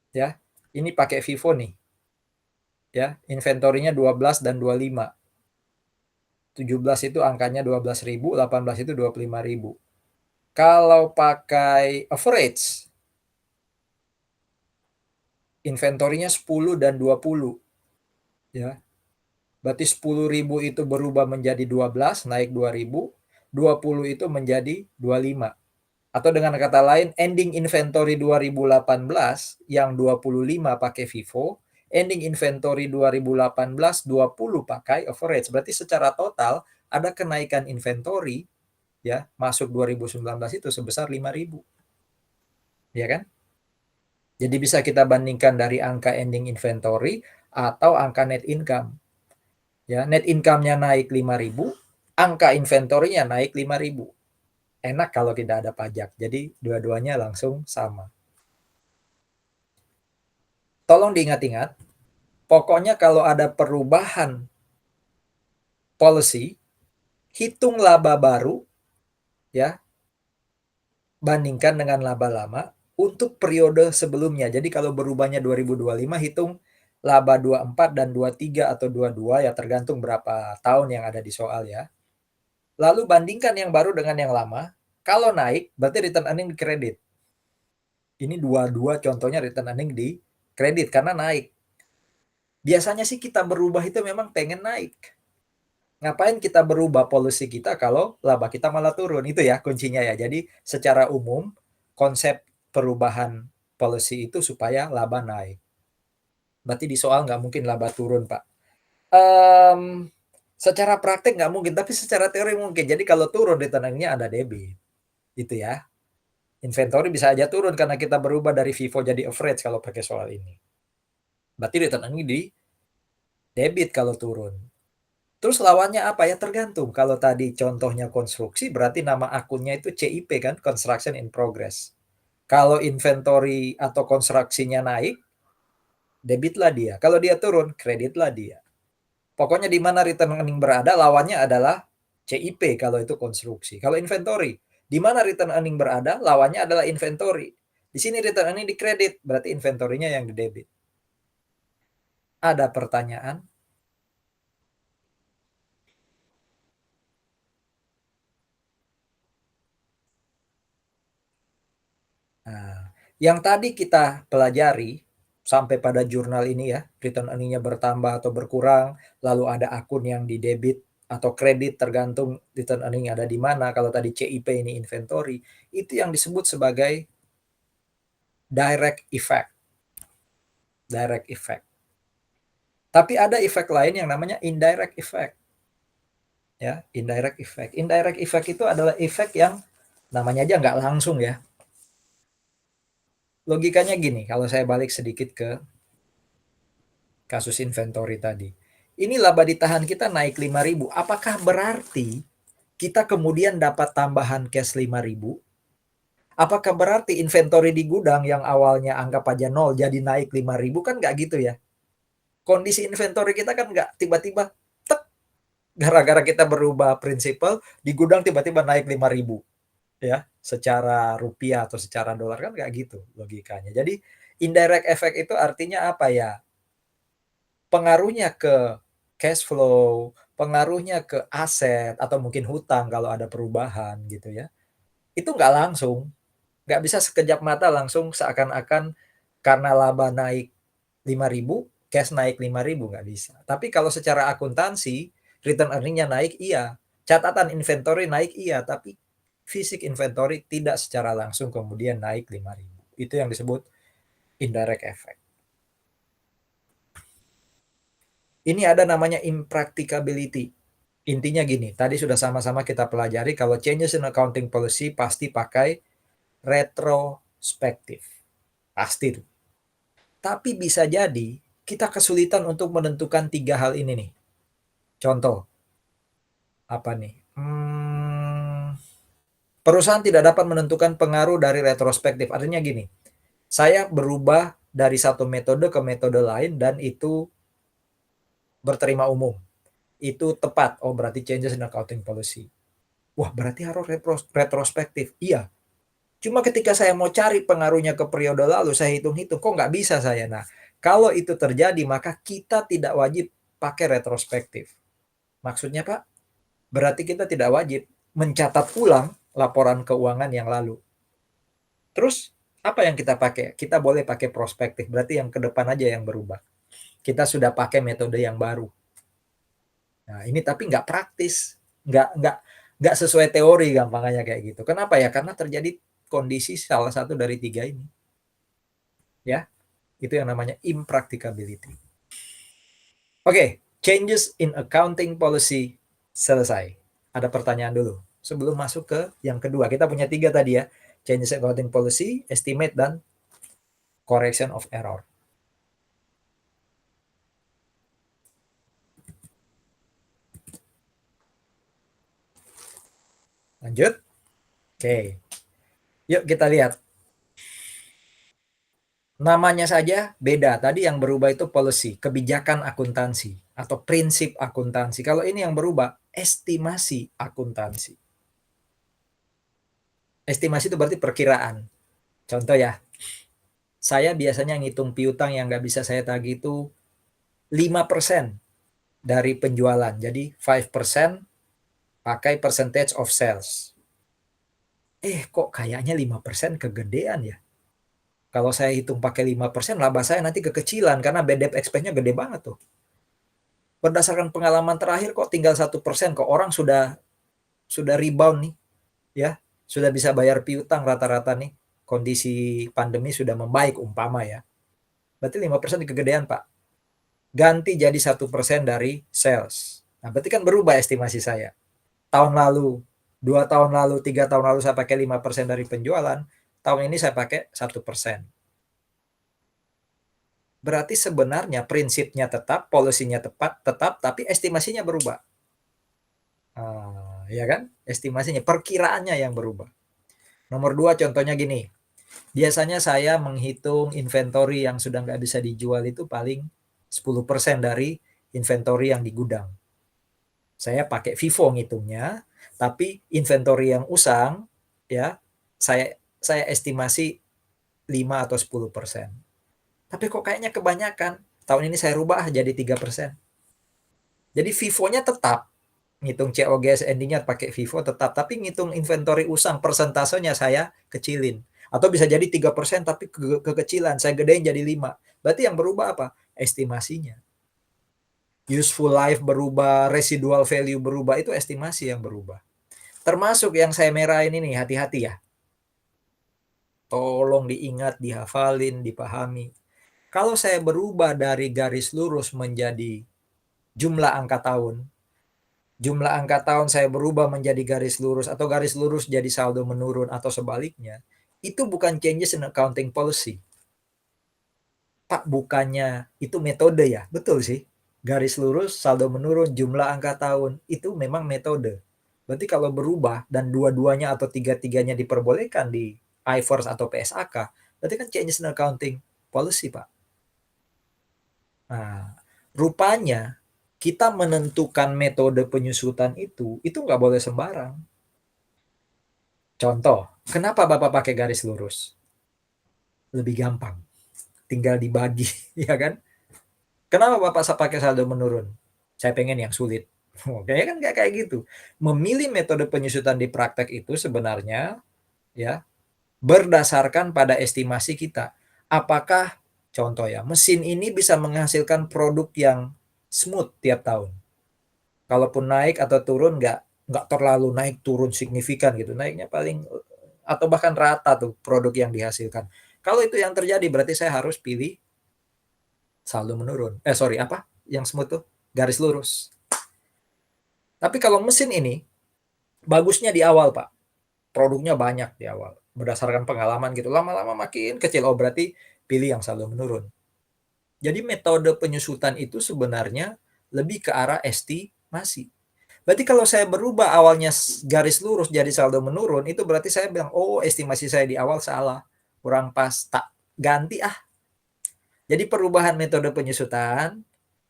Ya, ini pakai Vivo nih. Ya, inventorinya 12 dan 25. 17 itu angkanya 12.000, 18 itu 25.000. Kalau pakai average, inventorinya 10 dan 20. Ya. Berarti 10.000 itu berubah menjadi 12, naik 2.000. 20 itu menjadi 25. Atau dengan kata lain, ending inventory 2018 yang 25 pakai Vivo, ending inventory 2018 20 pakai average. Berarti secara total ada kenaikan inventory ya masuk 2019 itu sebesar 5.000. Ya kan? Jadi bisa kita bandingkan dari angka ending inventory atau angka net income. Ya, net income-nya naik 5.000, angka inventory-nya naik 5.000. Enak kalau tidak ada pajak. Jadi dua-duanya langsung sama. Tolong diingat-ingat, pokoknya kalau ada perubahan policy, hitung laba baru ya, bandingkan dengan laba lama untuk periode sebelumnya. Jadi kalau berubahnya 2025, hitung laba 24 dan 23 atau 22 ya tergantung berapa tahun yang ada di soal ya. Lalu bandingkan yang baru dengan yang lama. Kalau naik, berarti return earning di kredit. Ini dua-dua contohnya return earning di kredit karena naik. Biasanya sih kita berubah itu memang pengen naik. Ngapain kita berubah policy kita kalau laba kita malah turun? Itu ya kuncinya ya. Jadi secara umum konsep perubahan policy itu supaya laba naik. Berarti di soal nggak mungkin laba turun, Pak. Um, Secara praktek nggak mungkin, tapi secara teori mungkin. Jadi kalau turun return earning-nya ada debit. Itu ya. Inventory bisa aja turun karena kita berubah dari Vivo jadi average kalau pakai soal ini. Berarti return earning di debit kalau turun. Terus lawannya apa ya? Tergantung. Kalau tadi contohnya konstruksi, berarti nama akunnya itu CIP kan, Construction in Progress. Kalau inventory atau konstruksinya naik, debitlah dia. Kalau dia turun, kreditlah dia. Pokoknya di mana return earning berada, lawannya adalah CIP kalau itu konstruksi. Kalau inventory, di mana return earning berada, lawannya adalah inventory. Di sini return earning di kredit, berarti inventorinya yang di debit. Ada pertanyaan? Nah, yang tadi kita pelajari sampai pada jurnal ini ya, return earning-nya bertambah atau berkurang, lalu ada akun yang di debit atau kredit tergantung return earning ada di mana. Kalau tadi CIP ini inventory, itu yang disebut sebagai direct effect. Direct effect. Tapi ada efek lain yang namanya indirect effect. Ya, indirect effect. Indirect effect itu adalah efek yang namanya aja nggak langsung ya. Logikanya gini, kalau saya balik sedikit ke kasus inventory tadi. Ini laba ditahan kita naik 5.000. Apakah berarti kita kemudian dapat tambahan cash 5.000? Apakah berarti inventory di gudang yang awalnya anggap aja 0 jadi naik 5.000? Kan nggak gitu ya. Kondisi inventory kita kan nggak tiba-tiba tek, gara-gara kita berubah prinsipal di gudang tiba-tiba naik 5.000 ya, secara rupiah atau secara dolar, kan nggak gitu logikanya. Jadi indirect effect itu artinya apa ya? Pengaruhnya ke cash flow, pengaruhnya ke aset atau mungkin hutang kalau ada perubahan gitu ya. Itu nggak langsung, nggak bisa sekejap mata langsung seakan-akan karena laba naik 5.000, cash naik 5.000, nggak bisa. Tapi kalau secara akuntansi, return earning-nya naik iya, catatan inventory naik iya, tapi fisik inventory tidak secara langsung kemudian naik 5.000. Itu yang disebut indirect effect. Ini ada namanya impracticability. Intinya gini, tadi sudah sama-sama kita pelajari kalau changes in accounting policy pasti pakai retrospektif. Pasti tuh. Tapi bisa jadi kita kesulitan untuk menentukan 3 hal ini nih. Contoh, apa nih? Perusahaan tidak dapat menentukan pengaruh dari retrospektif. Artinya gini, saya berubah dari satu metode ke metode lain dan itu berterima umum. Itu tepat. Oh, berarti changes in accounting policy. Wah, berarti harus retrospektif. Iya. Cuma ketika saya mau cari pengaruhnya ke periode lalu, saya hitung-hitung, kok nggak bisa saya. Nah, kalau itu terjadi, maka kita tidak wajib pakai retrospektif. Maksudnya, Pak, berarti kita tidak wajib mencatat ulang laporan keuangan yang lalu. Terus, apa yang kita pakai? Kita boleh pakai prospektif, berarti yang ke depan aja yang berubah. Kita sudah pakai metode yang baru. Nah, ini tapi nggak praktis, nggak sesuai teori gampangannya kayak gitu. Kenapa ya? Karena terjadi kondisi salah satu dari 3 ini. Ya, itu yang namanya impracticability. Oke, changes in accounting policy selesai. Ada pertanyaan dulu sebelum masuk ke yang kedua. Kita punya 3 tadi ya. Changes in accounting policy, estimate, dan correction of error. Lanjut. Oke. Yuk kita lihat. Namanya saja beda. Tadi yang berubah itu policy, kebijakan akuntansi atau prinsip akuntansi. Kalau ini yang berubah, estimasi akuntansi. Estimasi itu berarti perkiraan. Contoh ya, saya biasanya ngitung piutang yang nggak bisa saya tagih itu 5% dari penjualan. Jadi 5% pakai percentage of sales. Kok kayaknya 5% kegedean ya? Kalau saya hitung pakai 5%, laba saya nanti kekecilan karena bad debt expense-nya gede banget tuh. Berdasarkan pengalaman terakhir kok tinggal 1%, kok orang sudah rebound nih, ya, sudah bisa bayar piutang rata-rata nih, kondisi pandemi sudah membaik umpama ya. Berarti 5% kegedean, Pak. Ganti jadi 1% dari sales. Nah, berarti kan berubah estimasi saya. Tahun lalu, 2 tahun lalu, 3 tahun lalu saya pakai 5% dari penjualan, tahun ini saya pakai 1%. Berarti sebenarnya prinsipnya tetap, polisinya tetap, tapi estimasinya berubah. Ya kan? Estimasinya, perkiraannya yang berubah. Nomor 2 contohnya gini, biasanya saya menghitung inventory yang sudah nggak bisa dijual itu paling 10% dari inventory yang di gudang. Saya pakai FIFO ngitungnya, tapi inventory yang usang, ya, saya estimasi 5 atau 10%. Tapi kok kayaknya kebanyakan, tahun ini saya rubah jadi 3%. Jadi FIFO-nya tetap, ngitung COGS ending-nya pakai FIFO tetap, tapi ngitung inventory usang persentasenya saya kecilin. Atau bisa jadi 3% tapi kekecilan, saya gedein jadi 5. Berarti yang berubah apa? Estimasinya. Useful life berubah, residual value berubah, itu estimasi yang berubah. Termasuk yang saya merahin ini, hati-hati ya. Tolong diingat, dihafalin, dipahami. Kalau saya berubah dari garis lurus menjadi jumlah angka tahun, jumlah angka tahun saya berubah menjadi garis lurus, atau garis lurus jadi saldo menurun, atau sebaliknya, itu bukan changes in accounting policy. Pak, bukannya itu metode ya? Betul sih. Garis lurus, saldo menurun, jumlah angka tahun, itu memang metode. Berarti kalau berubah dan dua-duanya atau tiga-tiganya diperbolehkan di IFRS atau PSAK, berarti kan changes in accounting policy, Pak. Nah, rupanya kita menentukan metode penyusutan itu nggak boleh sembarang. Contoh, kenapa Bapak pakai garis lurus? Lebih gampang, tinggal dibagi, ya kan? Kenapa Bapak pakai saldo menurun? Saya pengen yang sulit. Kayaknya kan nggak kayak gitu. Memilih metode penyusutan di praktek itu sebenarnya ya berdasarkan pada estimasi kita. Apakah contoh ya, mesin ini bisa menghasilkan produk yang smooth tiap tahun. Kalaupun naik atau turun nggak terlalu naik turun signifikan gitu. Naiknya paling atau bahkan rata tuh produk yang dihasilkan. Kalau itu yang terjadi berarti saya harus pilih saldo menurun. Sorry, apa? Yang smooth tuh garis lurus. Tapi kalau mesin ini bagusnya di awal, Pak. Produknya banyak di awal. Berdasarkan pengalaman gitu. Lama-lama makin kecil. Oh, berarti pilih yang saldo menurun. Jadi metode penyusutan itu sebenarnya lebih ke arah estimasi. Berarti kalau saya berubah awalnya garis lurus jadi saldo menurun, itu berarti saya bilang, oh estimasi saya di awal salah, kurang pas, tak ganti ah. Jadi perubahan metode penyusutan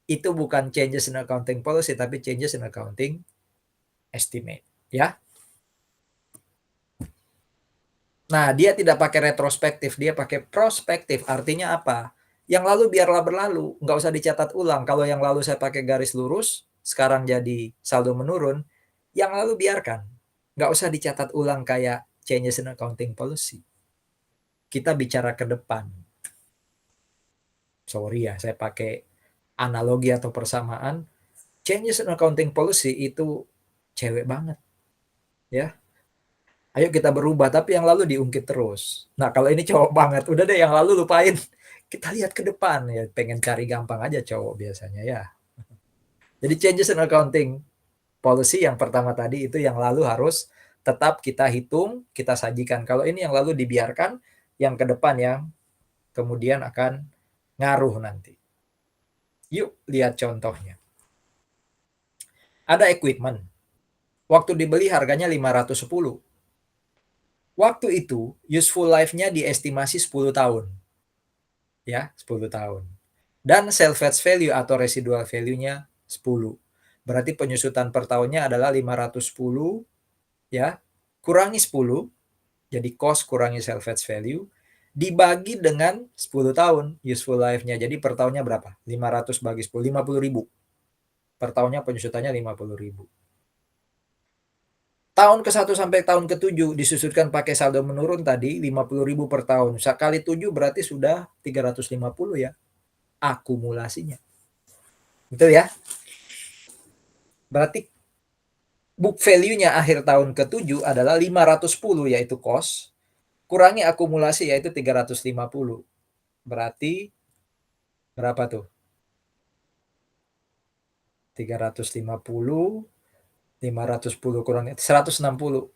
itu bukan changes in accounting policy, tapi changes in accounting estimate. Ya. Nah, dia tidak pakai retrospektif, dia pakai prospektif. Artinya apa? Yang lalu biarlah berlalu, nggak usah dicatat ulang. Kalau yang lalu saya pakai garis lurus, sekarang jadi saldo menurun, yang lalu biarkan. Nggak usah dicatat ulang kayak changes in accounting policy. Kita bicara ke depan. Sorry ya, saya pakai analogi atau persamaan. Changes in accounting policy itu cewek banget. Ya, ayo kita berubah, tapi yang lalu diungkit terus. Nah, kalau ini cowok banget, udah deh yang lalu lupain. Kita lihat ke depan ya, pengen cari gampang aja cowok biasanya ya. Jadi changes in accounting policy yang pertama tadi itu yang lalu harus tetap kita hitung, kita sajikan. Kalau ini yang lalu dibiarkan, yang ke depan yang kemudian akan ngaruh nanti. Yuk lihat contohnya. Ada equipment. Waktu dibeli harganya 510. Waktu itu useful life-nya diestimasi 10 tahun. Ya, 10 tahun. Dan salvage value atau residual value-nya 10. Berarti penyusutan per tahunnya adalah 510 ya, kurangi 10, jadi cost kurangi salvage value, dibagi dengan 10 tahun useful life-nya. Jadi per tahunnya berapa? 500 bagi 10, 50.000. Per tahunnya penyusutannya 50.000. Tahun ke-1 sampai tahun ke-7 disusutkan pakai saldo menurun tadi 50.000 per tahun. Sekali 7 berarti sudah 350 ya akumulasinya. Betul ya? Berarti book value-nya akhir tahun ke-7 adalah 510 yaitu cost, kurangi akumulasi yaitu 350. Berarti berapa tuh? 350, 510 kurangi 160.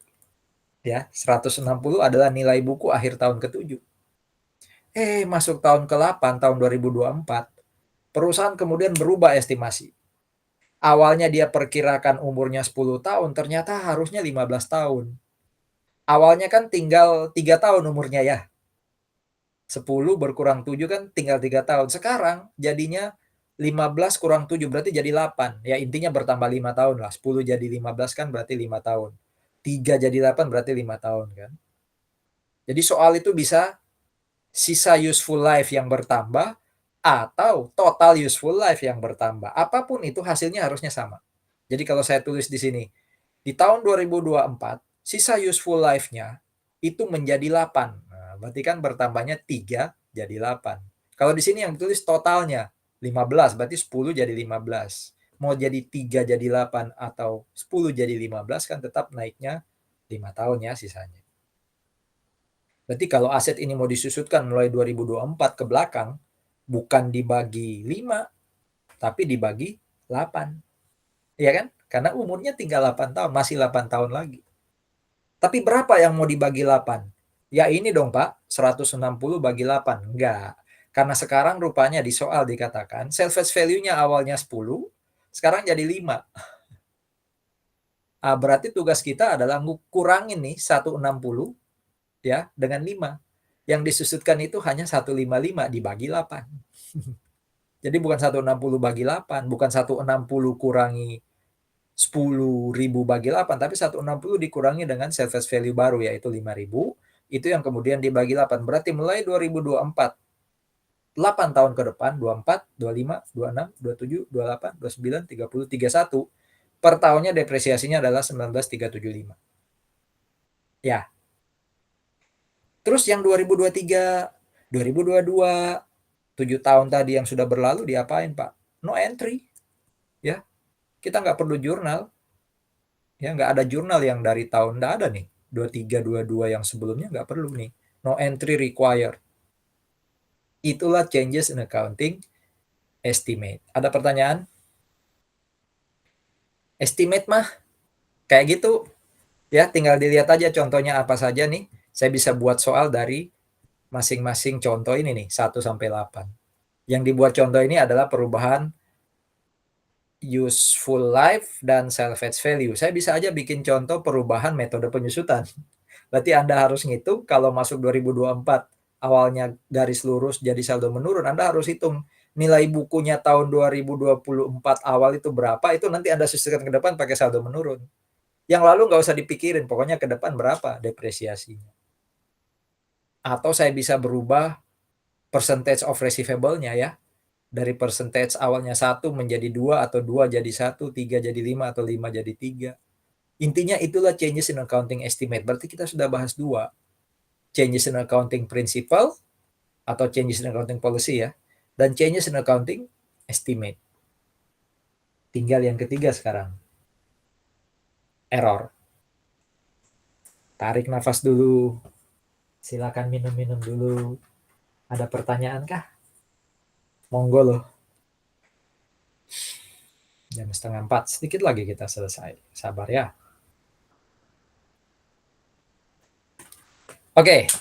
Ya, 160 adalah nilai buku akhir tahun ke-7. Masuk tahun ke-8, tahun 2024, perusahaan kemudian berubah estimasi. Awalnya dia perkirakan umurnya 10 tahun, ternyata harusnya 15 tahun. Awalnya kan tinggal 3 tahun umurnya ya. 10 berkurang 7 kan tinggal 3 tahun. Sekarang jadinya 15 kurang 7 berarti jadi 8. Ya intinya bertambah 5 tahun lah. 10 jadi 15 kan berarti 5 tahun. 3 jadi 8 berarti 5 tahun kan. Jadi soal itu bisa sisa useful life yang bertambah atau total useful life yang bertambah. Apapun itu hasilnya harusnya sama. Jadi kalau saya tulis di sini, di tahun 2024 sisa useful life-nya itu menjadi 8. Nah, berarti kan bertambahnya 3 jadi 8. Kalau di sini yang ditulis totalnya 15, berarti 10 jadi 15. Mau jadi 3 jadi 8 atau 10 jadi 15 kan tetap naiknya 5 tahun ya sisanya. Berarti kalau aset ini mau disusutkan mulai 2024 ke belakang, bukan dibagi 5, tapi dibagi 8. Iya kan? Karena umurnya tinggal 8 tahun, masih 8 tahun lagi. Tapi berapa yang mau dibagi 8? Ya ini dong Pak, 160 bagi 8. Enggak. Karena sekarang rupanya di soal dikatakan salvage value-nya awalnya 10, sekarang jadi 5. Berarti tugas kita adalah kurangin nih 160 ya dengan 5. Yang disusutkan itu hanya 155 dibagi 8. Jadi bukan 160 bagi 8, bukan 160 kurangi 10.000 bagi 8, tapi 160 dikurangi dengan salvage value baru yaitu 5.000, itu yang kemudian dibagi 8. Berarti mulai 2024, 8 tahun ke depan, 24, 25, 26, 27, 28, 29, 30, 31, per tahunnya depresiasinya adalah 19.375. Ya. Terus yang 2023, 2022, 7 tahun tadi yang sudah berlalu diapain Pak? No entry. Ya, kita nggak perlu jurnal. Ya, nggak ada jurnal yang dari tahun, nggak ada nih. 23, 22 yang sebelumnya nggak perlu nih. No entry required. Itulah changes in accounting estimate. Ada pertanyaan? Estimate mah kayak gitu. Ya, tinggal dilihat aja contohnya apa saja nih. Saya bisa buat soal dari masing-masing contoh ini nih, 1 sampai 8. Yang dibuat contoh ini adalah perubahan useful life dan salvage value. Saya bisa aja bikin contoh perubahan metode penyusutan. Berarti Anda harus ngitung kalau masuk 2024 awalnya garis lurus jadi saldo menurun, Anda harus hitung nilai bukunya tahun 2024 awal itu berapa, itu nanti Anda sesuaikan ke depan pakai saldo menurun. Yang lalu nggak usah dipikirin, pokoknya ke depan berapa depresiasinya. Atau saya bisa berubah percentage of receivable-nya ya. Dari percentage awalnya 1 menjadi 2 atau 2 jadi 1, 3 jadi 5 atau 5 jadi 3. Intinya itulah changes in accounting estimate. Berarti kita sudah bahas 2. Changes in accounting principle atau changes in accounting policy ya. Dan changes in accounting estimate. Tinggal yang ketiga sekarang. Error. Tarik nafas dulu. Silakan minum-minum dulu. Ada pertanyaan kah? Monggo loh. Jam 3:30. Sedikit lagi kita selesai. Sabar ya. Oke.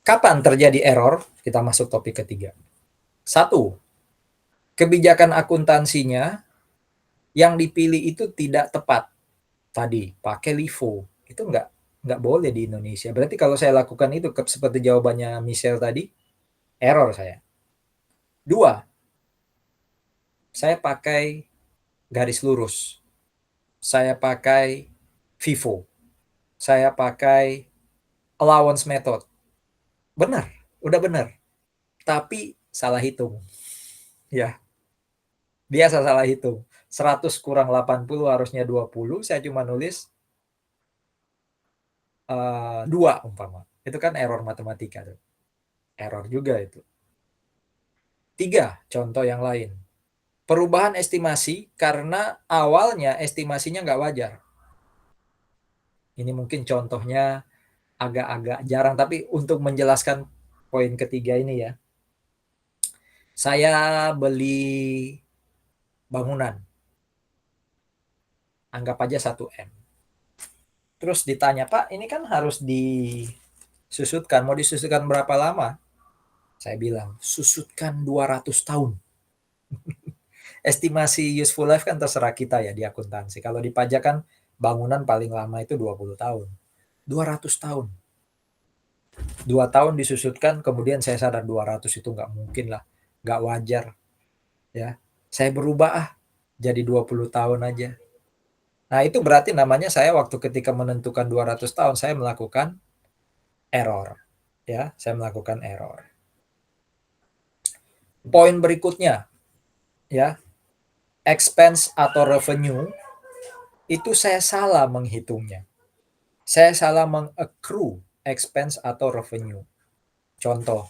Kapan terjadi error? Kita masuk topik ketiga. 1. Kebijakan akuntansinya yang dipilih itu tidak tepat. Tadi pakai LIFO. Itu nggak boleh di Indonesia. Berarti kalau saya lakukan itu seperti jawabannya Michelle tadi, error saya. 2. Saya pakai garis lurus. Saya pakai FIFO. Saya pakai allowance method. Benar, udah benar. Tapi salah hitung. Ya, biasa salah hitung. 100 kurang 80 harusnya 20, saya cuma nulis 2 umpama. Itu kan error matematika tuh. Error juga itu. 3, contoh yang lain. Perubahan estimasi karena awalnya estimasinya nggak wajar. Ini mungkin contohnya agak-agak jarang, tapi untuk menjelaskan poin ketiga ini ya. Saya beli bangunan. Anggap aja 1M. Terus ditanya, Pak, ini kan harus disusutkan. Mau disusutkan berapa lama? Saya bilang, susutkan 200 tahun. Estimasi useful life kan terserah kita ya di akuntansi. Kalau di pajak kan bangunan paling lama itu 20 tahun. 200 tahun. 2 tahun disusutkan, kemudian saya sadar 200 itu nggak mungkin lah. Nggak wajar. Ya, saya berubah jadi 20 tahun aja. Nah, itu berarti namanya saya waktu ketika menentukan 200 tahun, saya melakukan error. Ya, saya melakukan error. Poin berikutnya, ya, expense atau revenue, itu saya salah menghitungnya. Saya salah mengaccrue expense atau revenue. Contoh,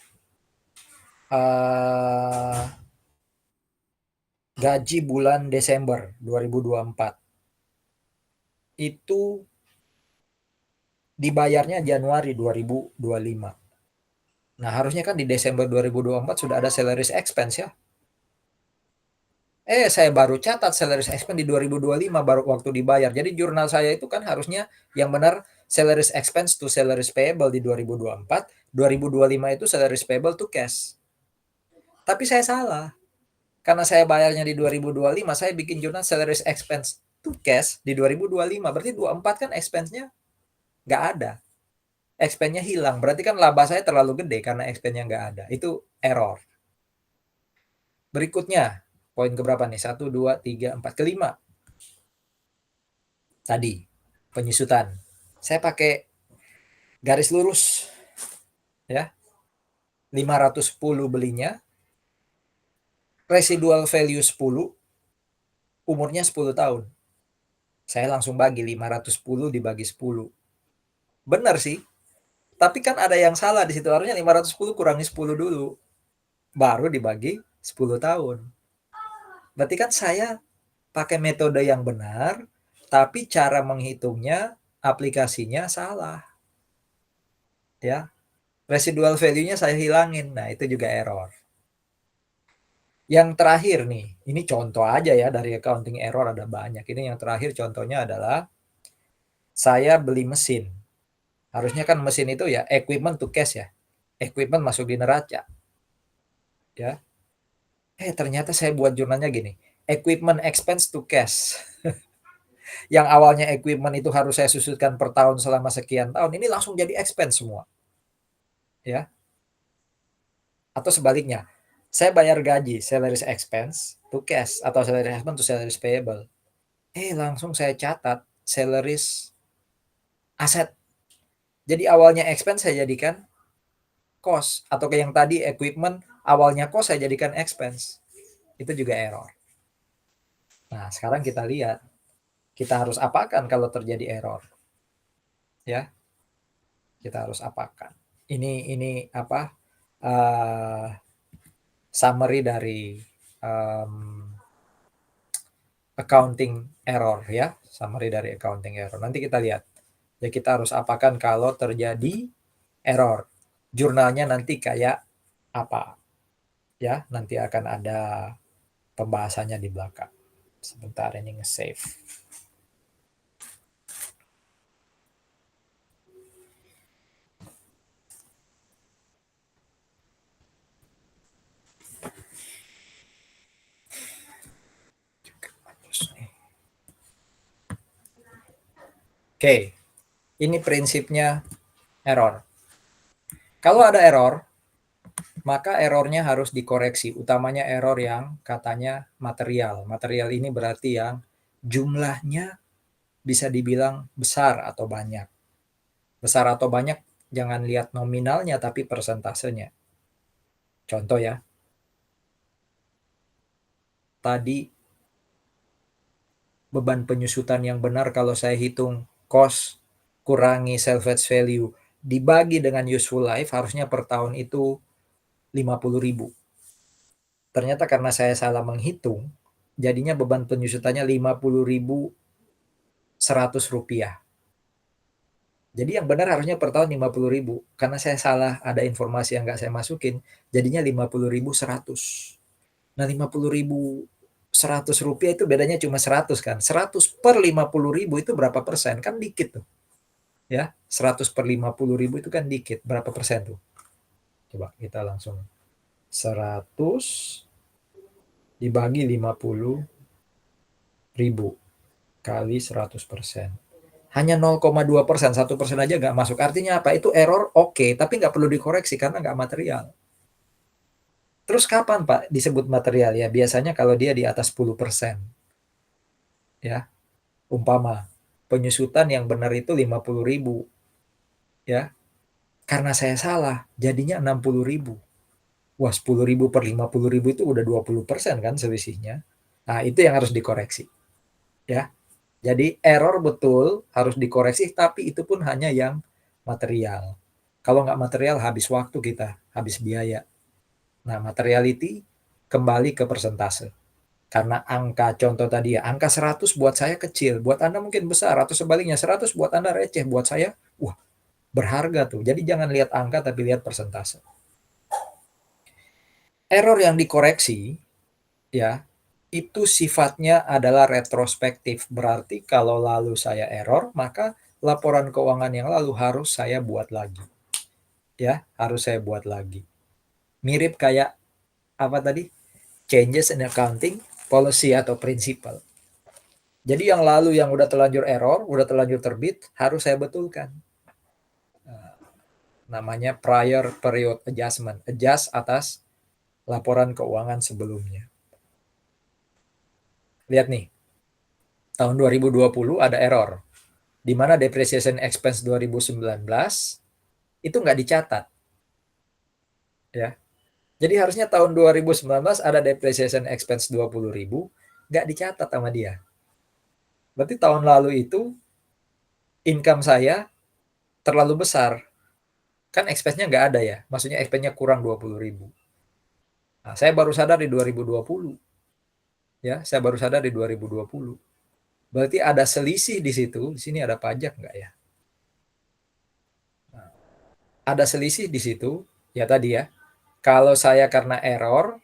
gaji bulan Desember 2024 itu dibayarnya Januari 2025. Nah, harusnya kan di Desember 2024 sudah ada salaries expense ya. Saya baru catat salaries expense di 2025 baru waktu dibayar. Jadi jurnal saya itu kan harusnya yang benar salaries expense to salaries payable di 2024, 2025 itu salaries payable to cash. Tapi saya salah. Karena saya bayarnya di 2025, saya bikin jurnal salaries expense to cash di 2025. Berarti 24 kan expense-nya nggak ada. Expense-nya hilang. Berarti kan laba saya terlalu gede karena expense-nya nggak ada. Itu error. Berikutnya, poin keberapa nih? 1, 2, 3, 4, kelima. Tadi, penyusutan. Saya pakai garis lurus. Ya, 510 belinya. Residual value 10. Umurnya 10 tahun. Saya langsung bagi 510 dibagi 10. Benar sih. Tapi kan ada yang salah di situ. Harusnya 510 kurangi 10 dulu. Baru dibagi 10 tahun. Berarti kan saya pakai metode yang benar, tapi cara menghitungnya, aplikasinya salah. Ya. Residual value-nya saya hilangin. Nah, itu juga error. Yang terakhir nih, ini contoh aja ya dari accounting error ada banyak. Ini yang terakhir contohnya adalah saya beli mesin. Harusnya kan mesin itu ya equipment to cash ya. Equipment masuk di neraca. Ya. Ternyata saya buat jurnalnya gini. Equipment expense to cash. Yang awalnya equipment itu harus saya susutkan per tahun selama sekian tahun, ini langsung jadi expense semua. Ya. Atau sebaliknya, saya bayar gaji, salaries expense to cash atau salaries expense to salaries payable. Langsung saya catat salaries aset. Jadi awalnya expense saya jadikan cost, atau kayak yang tadi equipment awalnya cost saya jadikan expense. Itu juga error. Nah, sekarang kita lihat kita harus apakan kalau terjadi error. Ya. Kita harus apakan. Ini apa? Summary dari accounting error ya. Summary dari accounting error. Nanti kita lihat. Ya, kita harus apakan kalau terjadi error. Jurnalnya nanti kayak apa? Ya, nanti akan ada pembahasannya di belakang. Sebentar ini nge-save. Oke, ini prinsipnya error. Kalau ada error, maka errornya harus dikoreksi. Utamanya error yang katanya material. Material ini berarti yang jumlahnya bisa dibilang besar atau banyak. Besar atau banyak jangan lihat nominalnya tapi persentasenya. Contoh ya. Tadi beban penyusutan yang benar kalau saya hitung cost kurangi salvage value dibagi dengan useful life harusnya per tahun itu 50.000. Ternyata karena saya salah menghitung, jadinya beban penyusutannya 50.100 rupiah. Jadi yang benar harusnya per tahun 50.000. Karena saya salah ada informasi yang nggak saya masukin, jadinya 50.100. Nah 50.100 rupiah itu bedanya cuma 100 kan. 100 per 50.000 itu berapa persen? Kan dikit tuh. Ya, 100 per 50.000 itu kan dikit. Berapa persen tuh? Coba kita langsung 100 dibagi 50.000 kali 100%. Hanya 0,2%, 1% aja nggak masuk. Artinya apa? Itu error oke, tapi nggak perlu dikoreksi karena nggak material. Terus kapan Pak disebut material ya? Biasanya kalau dia di atas 10%. Ya, umpama penyusutan yang benar itu 50.000. Ya, karena saya salah, jadinya 60.000. Wah, 10.000 per 50.000 itu udah 20% kan selisihnya. Nah, itu yang harus dikoreksi. Ya, jadi error betul harus dikoreksi, tapi itu pun hanya yang material. Kalau nggak material habis waktu kita, habis biaya. Nah, materiality kembali ke persentase. Karena angka contoh tadi ya, angka 100 buat saya kecil, buat Anda mungkin besar, atau sebaliknya 100 buat Anda receh, buat saya, wah, berharga tuh. Jadi jangan lihat angka tapi lihat persentase. Error yang dikoreksi ya, itu sifatnya adalah retrospektif. Berarti kalau lalu saya error, maka laporan keuangan yang lalu harus saya buat lagi. Ya, harus saya buat lagi. Mirip kayak apa tadi? Changes in accounting policy atau principle. Jadi yang lalu yang udah terlanjur error, udah terlanjur terbit, harus saya betulkan. Namanya prior period adjustment. Adjust atas laporan keuangan sebelumnya. Lihat nih, tahun 2020 ada error. Di mana depreciation expense 2019 itu nggak dicatat. Ya. Jadi harusnya tahun 2019 ada depreciation expense 20.000, nggak dicatat sama dia. Berarti tahun lalu itu income saya terlalu besar. Kan expense-nya nggak ada ya. Maksudnya expense-nya kurang 20.000. Nah, saya baru sadar di 2020. Ya, saya baru sadar di 2020. Berarti ada selisih di situ. Di sini ada pajak nggak ya? Nah, ada selisih di situ. Ya tadi ya. Kalau saya karena error,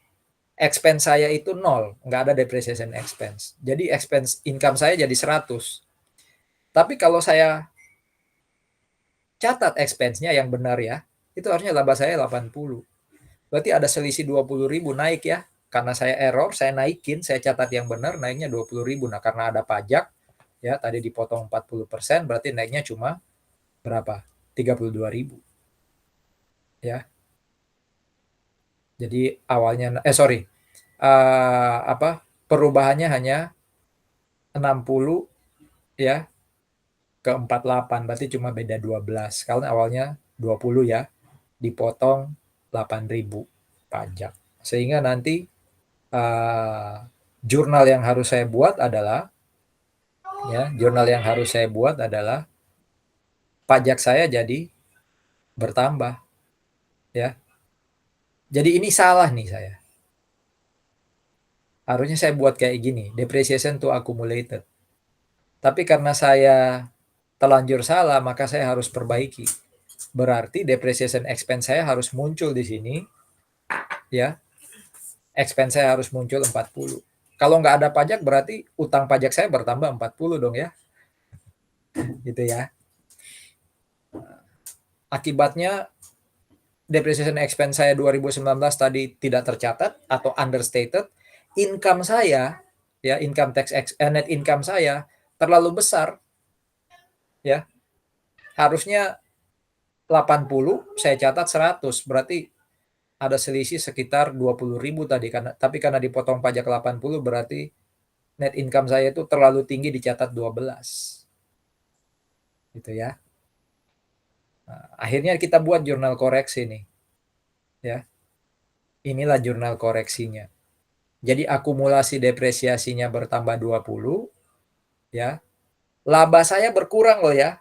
expense saya itu 0. Nggak ada depreciation expense. Jadi expense income saya jadi 100. Tapi kalau saya catat expense-nya yang benar ya, itu harusnya laba saya 80. Berarti ada selisih 20.000 naik ya. Karena saya error, saya naikin, saya catat yang benar, naiknya 20.000. Nah, karena ada pajak, ya tadi dipotong 40%, berarti naiknya cuma berapa? 32.000. Ya. Jadi awalnya, perubahannya hanya 60 ya ke 48, berarti cuma beda 12. Kalau awalnya 20 ya, dipotong 8.000 pajak. Sehingga nanti jurnal yang harus saya buat adalah pajak saya jadi bertambah ya. Jadi ini salah nih saya. Harusnya saya buat kayak gini, depreciation to accumulated. Tapi karena saya telanjur salah, maka saya harus perbaiki. Berarti depreciation expense saya harus muncul di sini ya. Expense saya harus muncul 40. Kalau nggak ada pajak berarti utang pajak saya bertambah 40 dong ya. Gitu ya. Akibatnya depreciation expense saya 2019 tadi tidak tercatat atau understated, income saya ya, net income saya terlalu besar ya. Harusnya 80, saya catat 100, berarti ada selisih sekitar 20.000 tadi tapi karena dipotong pajak 80 berarti net income saya itu terlalu tinggi dicatat 12. Gitu ya. Nah, akhirnya kita buat jurnal koreksi nih. Ya. Inilah jurnal koreksinya. Jadi akumulasi depresiasinya bertambah 20 ya. Laba saya berkurang loh ya.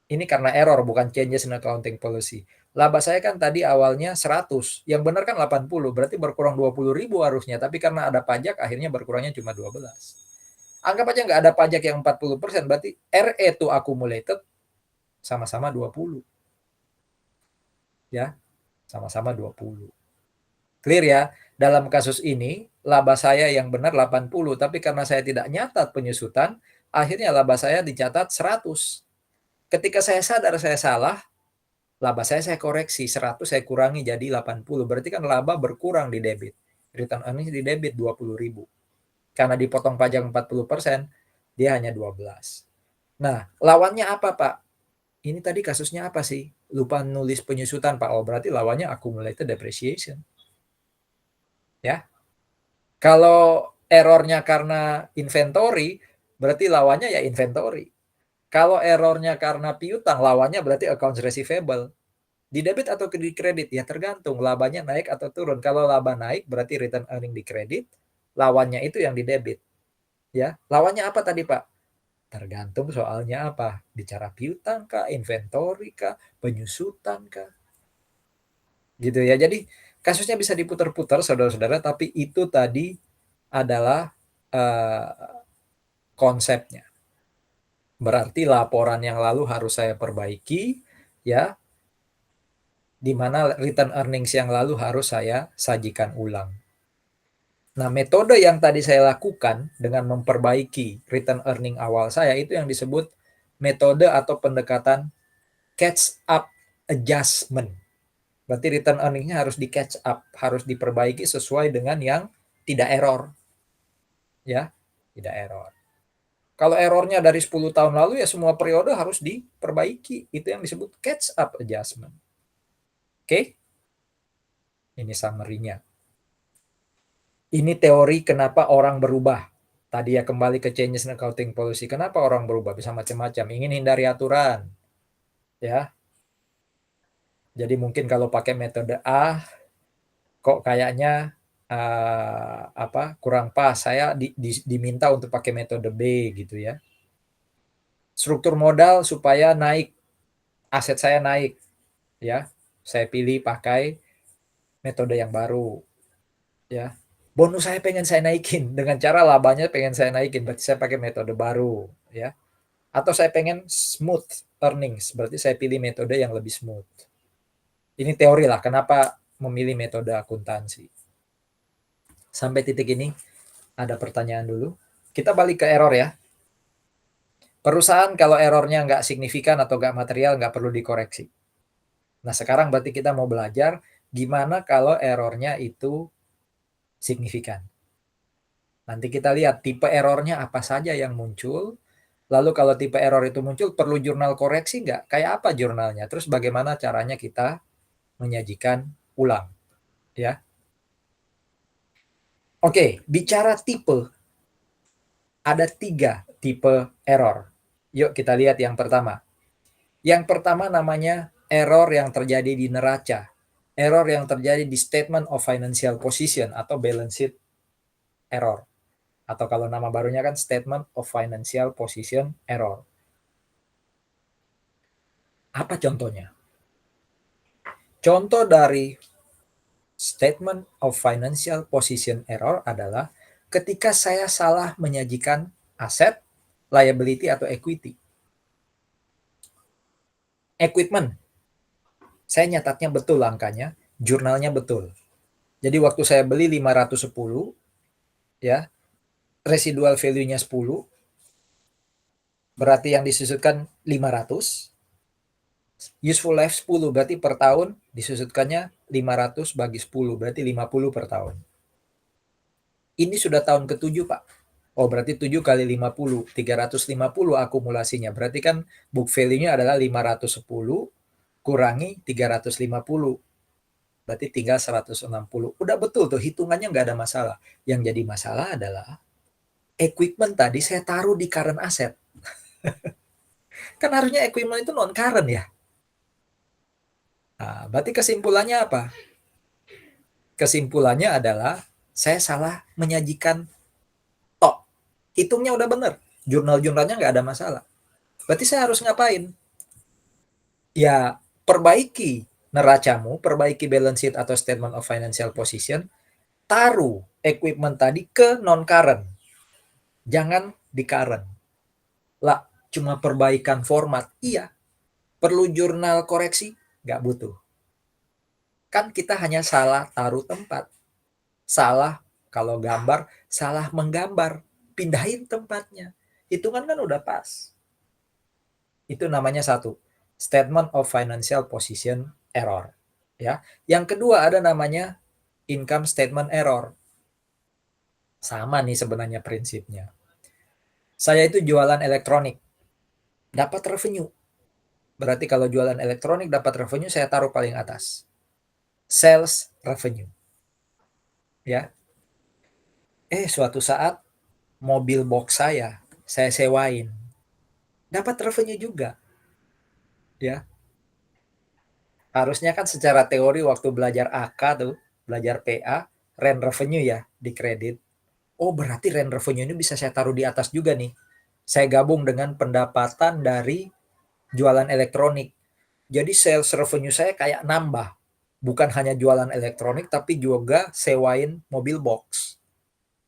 Ini karena error bukan changes in accounting policy. Laba saya kan tadi awalnya 100, yang benar kan 80, berarti berkurang 20.000 harusnya, tapi karena ada pajak akhirnya berkurangnya cuma 12. Anggap aja nggak ada pajak yang 40%, berarti RE to accumulated sama-sama 20. Ya, sama-sama 20. Clear ya? Dalam kasus ini, laba saya yang benar 80, tapi karena saya tidak nyatat penyusutan, akhirnya laba saya dicatat 100. Ketika saya sadar saya salah, laba saya koreksi, 100 saya kurangi jadi 80. Berarti kan laba berkurang di debit. Return earnings di debit 20.000. Karena dipotong pajak 40%, dia hanya 12. Nah, lawannya apa, Pak? Ini tadi kasusnya apa sih? Lupa nulis penyusutan, Pak. Oh, berarti lawannya accumulated depreciation. Ya. Kalau errornya karena inventory, berarti lawannya ya inventory. Kalau errornya karena piutang, lawannya berarti accounts receivable. Di debit atau di kredit? Ya tergantung labanya naik atau turun. Kalau laba naik berarti return earning di kredit, lawannya itu yang di debit. Ya, lawannya apa tadi, Pak? Tergantung soalnya apa? Bicara piutang kah, inventory kah, penyusutan kah? Gitu ya. Jadi Kasusnya bisa diputar-putar saudara-saudara, tapi itu tadi adalah konsepnya. Berarti laporan yang lalu harus saya perbaiki, ya, di mana return earnings yang lalu harus saya sajikan ulang. Nah, metode yang tadi saya lakukan dengan memperbaiki return earning awal saya itu yang disebut metode atau pendekatan catch up adjustment. Berarti return earning-nya harus di catch up, harus diperbaiki sesuai dengan yang tidak error. Ya, tidak error. Kalau errornya dari 10 tahun lalu ya semua periode harus diperbaiki. Itu yang disebut catch up adjustment. Oke? Ini summary-nya. Ini teori kenapa orang berubah. Tadi ya kembali ke changes in accounting policy. Kenapa orang berubah? Bisa macam-macam. Ingin hindari aturan. Ya. Jadi mungkin kalau pakai metode A, kok kayaknya kurang pas. Saya diminta untuk pakai metode B gitu ya. Struktur modal supaya naik, aset saya naik. Ya. Saya pilih pakai metode yang baru. Ya. Bonus saya pengen saya naikin dengan cara labanya pengen saya naikin, berarti saya pakai metode baru, ya. Atau saya pengen smooth earnings, berarti saya pilih metode yang lebih smooth. Ini teori lah kenapa memilih metode akuntansi. Sampai titik ini ada pertanyaan dulu. Kita balik ke error ya. Perusahaan kalau errornya nggak signifikan atau nggak material nggak perlu dikoreksi. Nah sekarang berarti kita mau belajar gimana kalau errornya itu signifikan. Nanti kita lihat tipe errornya apa saja yang muncul. Lalu kalau tipe error itu muncul, perlu jurnal koreksi nggak? Kayak apa jurnalnya? Terus bagaimana caranya kita menyajikan ulang? Ya. Oke, bicara tipe. Ada 3 tipe error. Yuk kita lihat yang pertama. Yang pertama namanya error yang terjadi di neraca. Error yang terjadi di statement of financial position atau balance sheet error. Atau kalau nama barunya kan statement of financial position error. Apa contohnya? Contoh dari statement of financial position error adalah ketika saya salah menyajikan aset, liability atau equity. Equipment, saya nyatatnya betul angkanya, jurnalnya betul. Jadi waktu saya beli 510, ya, residual value-nya 10, berarti yang disusutkan 500, useful life 10, berarti per tahun disusutkannya 500 bagi 10, berarti 50 per tahun. Ini sudah tahun ke-7, Pak. Oh, berarti 7 kali 50, 350 akumulasinya. Berarti kan book value-nya adalah 510 kurangi 350. Berarti tinggal 160. Udah betul tuh, hitungannya nggak ada masalah. Yang jadi masalah adalah equipment tadi saya taruh di current asset. Kan harusnya equipment itu non-current ya. Nah, berarti kesimpulannya apa? Kesimpulannya adalah saya salah menyajikan tok. Hitungnya udah bener. Jurnal-jurnalnya nggak ada masalah. Berarti saya harus ngapain? Ya, perbaiki neracamu, perbaiki balance sheet atau statement of financial position, taruh equipment tadi ke non-current. Jangan di current. Lah, cuma perbaikan format. Iya. Perlu jurnal koreksi? Nggak butuh. Kan kita hanya salah taruh tempat. Salah kalau gambar, salah menggambar. Pindahin tempatnya. Hitungan kan udah pas. Itu namanya satu. Statement of financial position error. Ya. Yang kedua ada namanya income statement error. Sama nih sebenarnya prinsipnya. Saya itu jualan elektronik. Dapat revenue. Berarti kalau jualan elektronik dapat revenue, saya taruh paling atas. Sales revenue. Ya. Suatu saat mobil box saya sewain. Dapat revenue juga. Ya. Harusnya kan secara teori waktu belajar AK tuh, belajar PA, rent revenue ya di kredit. Oh, berarti rent revenue ini bisa saya taruh di atas juga nih. Saya gabung dengan pendapatan dari jualan elektronik. Jadi sales revenue saya kayak nambah. Bukan hanya jualan elektronik, tapi juga sewain mobil box.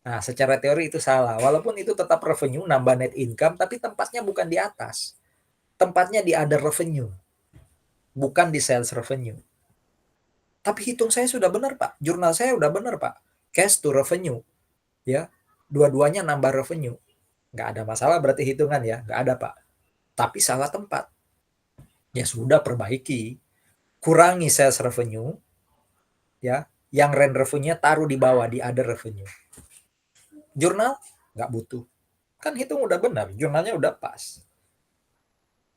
Nah, secara teori itu salah. Walaupun itu tetap revenue, nambah net income, tapi tempatnya bukan di atas. Tempatnya di other revenue, bukan di sales revenue. Tapi hitung saya sudah benar, Pak. Jurnal saya udah benar, Pak. Cash to revenue. Ya, dua-duanya nambah revenue. Nggak ada masalah berarti hitungan ya. Nggak ada, Pak. Tapi salah tempat. Ya sudah, perbaiki. Kurangi sales revenue, ya. Yang rent revenue-nya taruh di bawah, di other revenue. Jurnal nggak butuh. Kan hitung udah benar, jurnalnya udah pas.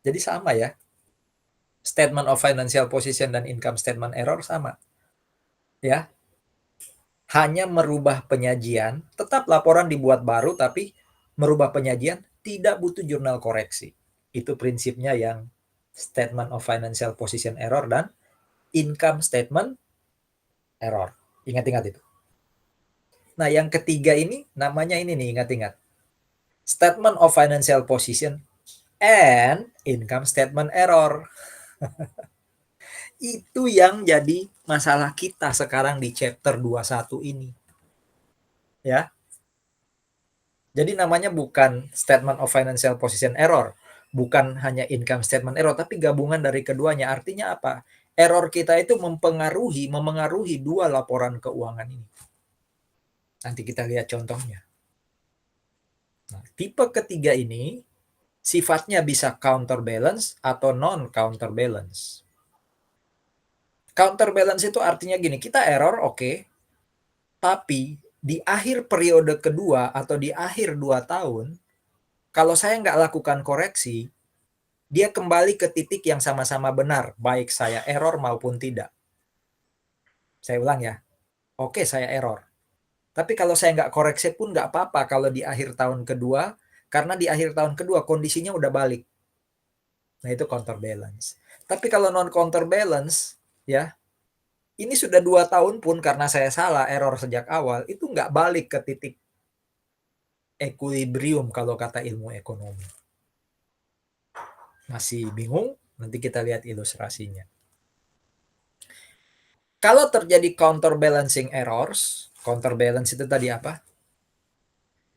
Jadi sama ya. Statement of financial position dan income statement error sama. Ya. Hanya merubah penyajian, tetap laporan dibuat baru tapi merubah penyajian tidak butuh jurnal koreksi. Itu prinsipnya yang statement of financial position error dan income statement error. Ingat-ingat itu. Nah, yang ketiga ini namanya ini nih, ingat-ingat. Statement of financial position and income statement error. Itu yang jadi masalah kita sekarang di chapter 21 ini. Ya. Jadi namanya bukan statement of financial position error, bukan hanya income statement error, tapi gabungan dari keduanya. Artinya apa? Error kita itu memengaruhi dua laporan keuangan ini. Nanti kita lihat contohnya. Nah, tipe ketiga ini sifatnya bisa counterbalance atau non-counterbalance. Counterbalance itu artinya gini, kita error oke, tapi di akhir periode kedua atau di akhir 2 tahun, kalau saya nggak lakukan koreksi, dia kembali ke titik yang sama-sama benar, baik saya error maupun tidak. Saya ulang ya, oke saya error. Tapi kalau saya nggak koreksi pun nggak apa-apa kalau di akhir tahun kedua, karena di akhir tahun kedua kondisinya udah balik. Nah itu counterbalance. Tapi kalau non counterbalance, ya ini sudah 2 tahun pun karena saya salah, error sejak awal, itu nggak balik ke titik equilibrium kalau kata ilmu ekonomi. Masih bingung? Nanti kita lihat ilustrasinya. Kalau terjadi counterbalancing errors, counterbalance itu tadi apa?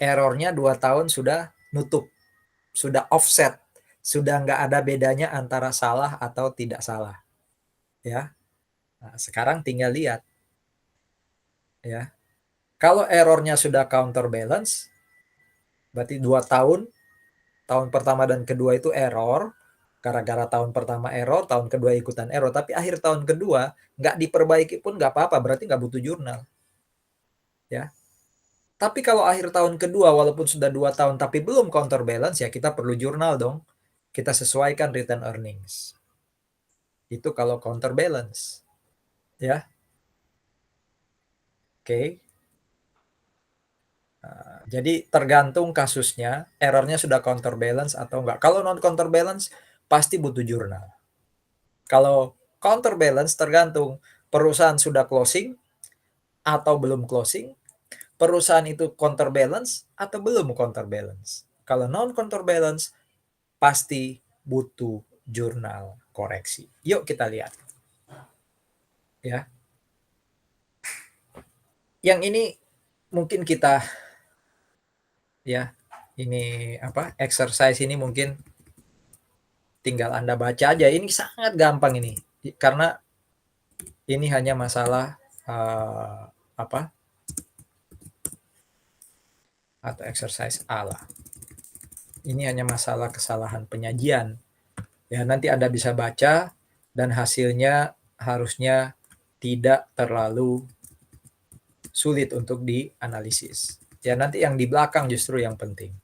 Errornya 2 tahun sudah nutup, sudah offset, sudah nggak ada bedanya antara salah atau tidak salah. Ya, nah, sekarang tinggal lihat. Ya, kalau errornya sudah counterbalance, berarti 2 tahun, tahun pertama dan kedua itu error, gara-gara tahun pertama error, tahun kedua ikutan error, tapi akhir tahun kedua nggak diperbaiki pun nggak apa-apa, berarti nggak butuh jurnal. Ya, tapi kalau akhir tahun kedua walaupun sudah 2 tahun tapi belum counterbalance, ya kita perlu jurnal dong. Kita sesuaikan return earnings. Itu kalau counterbalance. Ya. Oke. Nah, jadi tergantung kasusnya, errornya sudah counterbalance atau enggak. Kalau non counterbalance pasti butuh jurnal. Kalau counterbalance tergantung perusahaan sudah closing atau belum closing, perusahaan itu counterbalance atau belum counterbalance. Kalau non counterbalance pasti butuh jurnal koreksi. Yuk kita lihat. Ya. Yang ini mungkin kita ya, ini apa? Exercise ini mungkin tinggal Anda baca aja. Ini sangat gampang ini. Karena ini hanya masalah apa? Atau exercise A lah. Ini hanya masalah kesalahan penyajian. Ya, nanti Anda bisa baca dan hasilnya harusnya tidak terlalu sulit untuk dianalisis. Ya, nanti yang di belakang justru yang penting.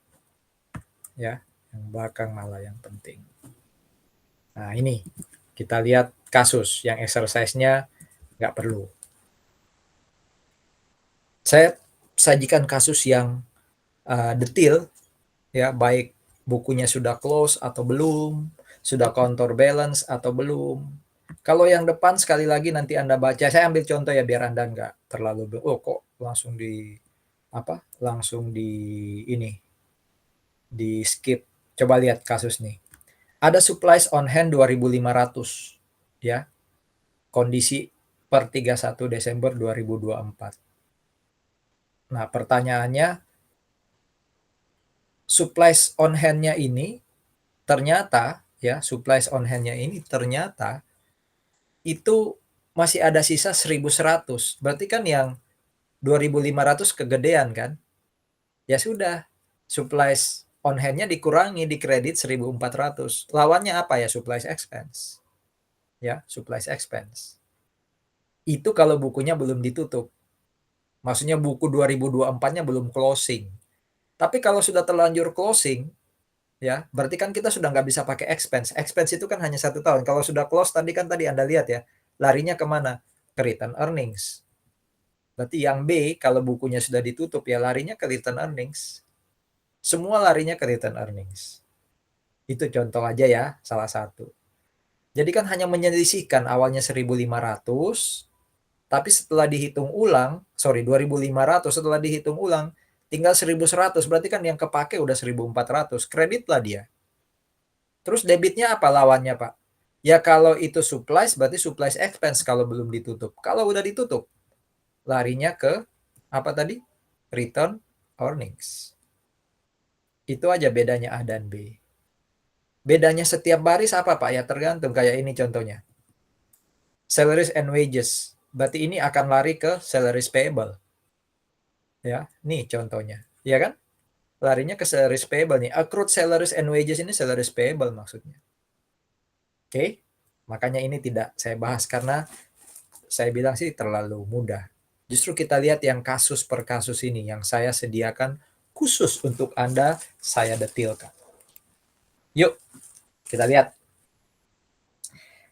Ya, yang belakang malah yang penting. Nah, ini kita lihat kasus yang exercise-nya nggak perlu. Saya sajikan kasus yang detail, ya, baik bukunya sudah close atau belum, sudah counterbalance atau belum. Kalau yang depan sekali lagi nanti Anda baca, saya ambil contoh ya biar Anda nggak terlalu, oh kok langsung di apa? Langsung di ini, di skip. Coba lihat kasus nih. Ada supplies on hand 2.500, ya. Kondisi per 31 Desember 2024. Nah, pertanyaannya, supplies on hand-nya ini ternyata ya, supplies on hand-nya ini ternyata itu masih ada sisa 1.100. Berarti kan yang 2.500 kegedean kan? Ya sudah, supplies on hand-nya dikurangi di kredit 1.400. Lawannya apa ya? Supplies expense. Ya, supplies expense. Itu kalau bukunya belum ditutup. Maksudnya buku 2024-nya belum closing. Tapi kalau sudah terlanjur closing, ya berarti kan kita sudah nggak bisa pakai expense. Expense itu kan hanya 1 tahun. Kalau sudah close tadi Anda lihat ya, larinya kemana? Ke return earnings. Berarti yang B kalau bukunya sudah ditutup ya larinya ke return earnings. Semua larinya ke return earnings. Itu contoh aja ya, salah satu. Jadi kan hanya menyisihkan awalnya 1.500, tapi setelah dihitung ulang, 2.500 setelah dihitung ulang, tinggal 1.100, berarti kan yang kepake udah 1.400, kredit lah dia. Terus debitnya apa lawannya, Pak? Ya kalau itu supplies, berarti supplies expense kalau belum ditutup. Kalau udah ditutup, larinya ke apa tadi? Return earnings. Itu aja bedanya A dan B. Bedanya setiap baris apa, Pak? Ya tergantung, kayak ini contohnya. Salaries and wages. Berarti ini akan lari ke salaries payable. Ya, nih contohnya. Ya kan? Larinya ke salaries payable nih. Accrued salaries and wages ini salaries payable maksudnya. Oke? Makanya ini tidak saya bahas karena saya bilang sih terlalu mudah. Justru kita lihat yang kasus per kasus ini yang saya sediakan khusus untuk Anda, saya detilkan. Yuk, kita lihat.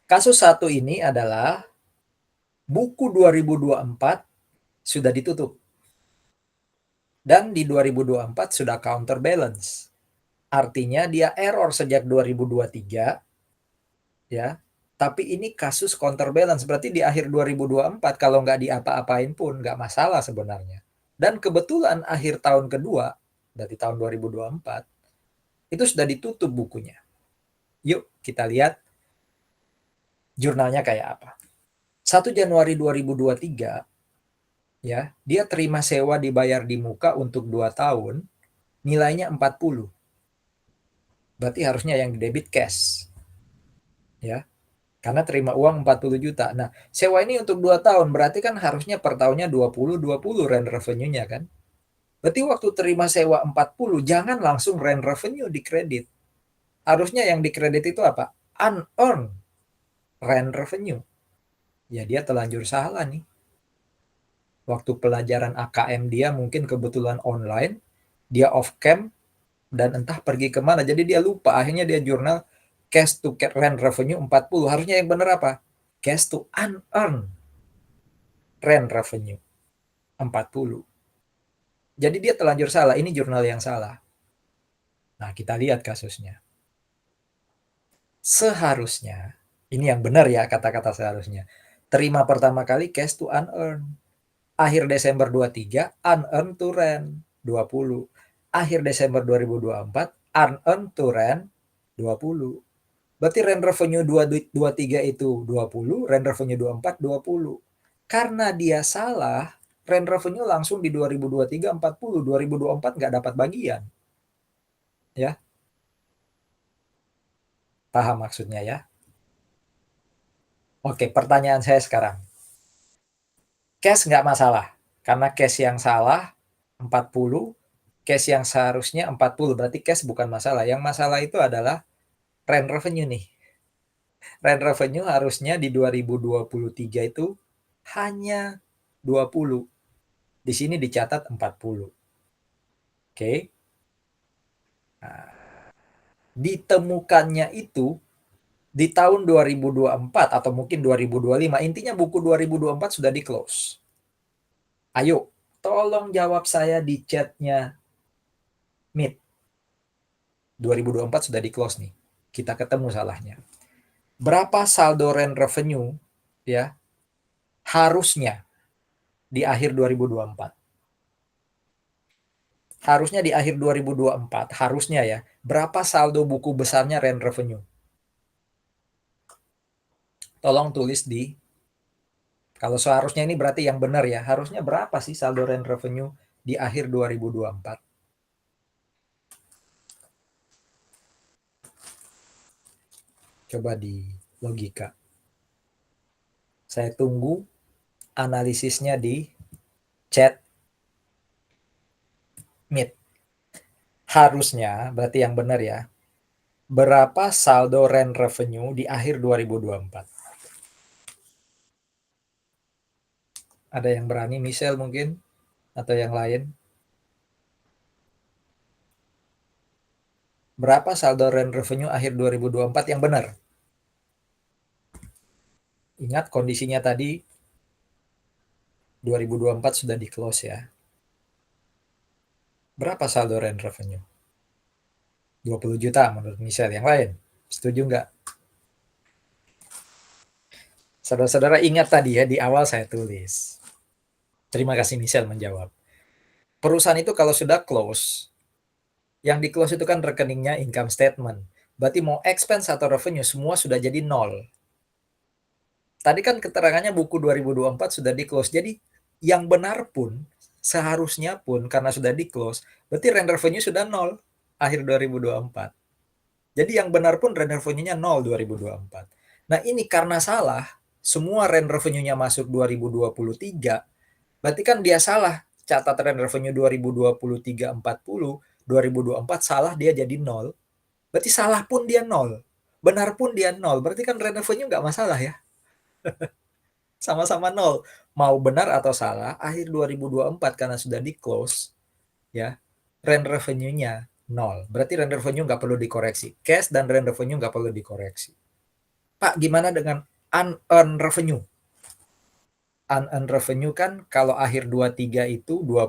Kasus satu ini adalah buku 2024 sudah ditutup. Dan di 2024 sudah counterbalance. Artinya dia error sejak 2023 ya. Tapi ini kasus counterbalance, berarti di akhir 2024 kalau nggak diapa-apain pun nggak masalah sebenarnya. Dan kebetulan akhir tahun kedua, dari tahun 2024, itu sudah ditutup bukunya. Yuk kita lihat jurnalnya kayak apa. 1 Januari 2023, ya, dia terima sewa dibayar di muka untuk 2 tahun, nilainya 40. Berarti harusnya yang debit cash. Ya, karena terima uang 40 juta. Nah, sewa ini untuk 2 tahun, berarti kan harusnya per tahunnya 20 rent revenue-nya kan. Berarti waktu terima sewa 40, jangan langsung rent revenue dikredit. Harusnya yang dikredit itu apa? Unearned rent revenue. Ya dia telanjur salah nih. Waktu pelajaran AKM dia mungkin kebetulan online, dia off cam, dan entah pergi kemana. Jadi dia lupa, akhirnya dia jurnal cash to rent revenue 40. Harusnya yang benar apa? Cash to unearned rent revenue 40. Jadi dia telanjur salah, ini jurnal yang salah. Nah, kita lihat kasusnya. Seharusnya, ini yang benar ya kata-kata seharusnya. Terima pertama kali cash to unearned. Akhir Desember 23, unearned to rent 20. Akhir Desember 2024, unearned to rent 20. Berarti rent revenue 23 itu 20, rent revenue 24 20. Karena dia salah, rent revenue langsung di 2023 40, 2024 nggak dapat bagian. Ya. Paham maksudnya ya? Oke, pertanyaan saya sekarang. Cash nggak masalah. Karena cash yang salah 40, cash yang seharusnya 40. Berarti cash bukan masalah. Yang masalah itu adalah rent revenue nih. Rent revenue harusnya di 2023 itu hanya 20. Di sini dicatat 40. Oke. Nah, ditemukannya itu di tahun 2024 atau mungkin 2025. Intinya buku 2024 sudah di-close. Ayo, tolong jawab saya di chatnya Meet. 2024 sudah di-close nih. Kita ketemu salahnya. Berapa saldo rent revenue ya harusnya di akhir 2024? Harusnya di akhir 2024, harusnya ya. Berapa saldo buku besarnya rent revenue? Tolong tulis di Kalau seharusnya ini berarti yang benar ya. Harusnya berapa sih saldo rent revenue di akhir 2024? Coba di logika. Saya tunggu analisisnya di chat Meet. Harusnya berarti yang benar ya. Berapa saldo rent revenue di akhir 2024? Ada yang berani, Michelle mungkin? Atau yang lain? Berapa saldo rent revenue akhir 2024 yang benar? Ingat kondisinya tadi 2024 sudah di close ya. Berapa saldo rent revenue? 20 juta menurut Michelle. Yang lain? Setuju nggak? Saudara-saudara ingat tadi ya, di awal saya tulis. Terima kasih Michelle menjawab. Perusahaan itu kalau sudah close, yang di close itu kan rekeningnya income statement. Berarti mau expense atau revenue semua sudah jadi nol. Tadi kan keterangannya buku 2024 sudah di close. Jadi yang benar pun, seharusnya pun karena sudah di close, berarti rent revenue sudah nol akhir 2024. Jadi yang benar pun rent revenue-nya nol 2024. Nah ini karena salah, semua rent revenue-nya masuk 2023, berarti kan dia salah. Catat rent revenue 2023 40, 2024 salah dia jadi nol. Berarti salah pun dia nol. Benar pun dia nol. Berarti kan rent revenue nggak masalah ya. Sama-sama nol. Mau benar atau salah, akhir 2024 karena sudah di close, ya, rent revenue-nya nol. Berarti rent revenue nggak perlu dikoreksi. Cash dan rent revenue nggak perlu dikoreksi. Pak, gimana dengan unearned revenue? Unearned revenue kan kalau akhir 23 itu 20,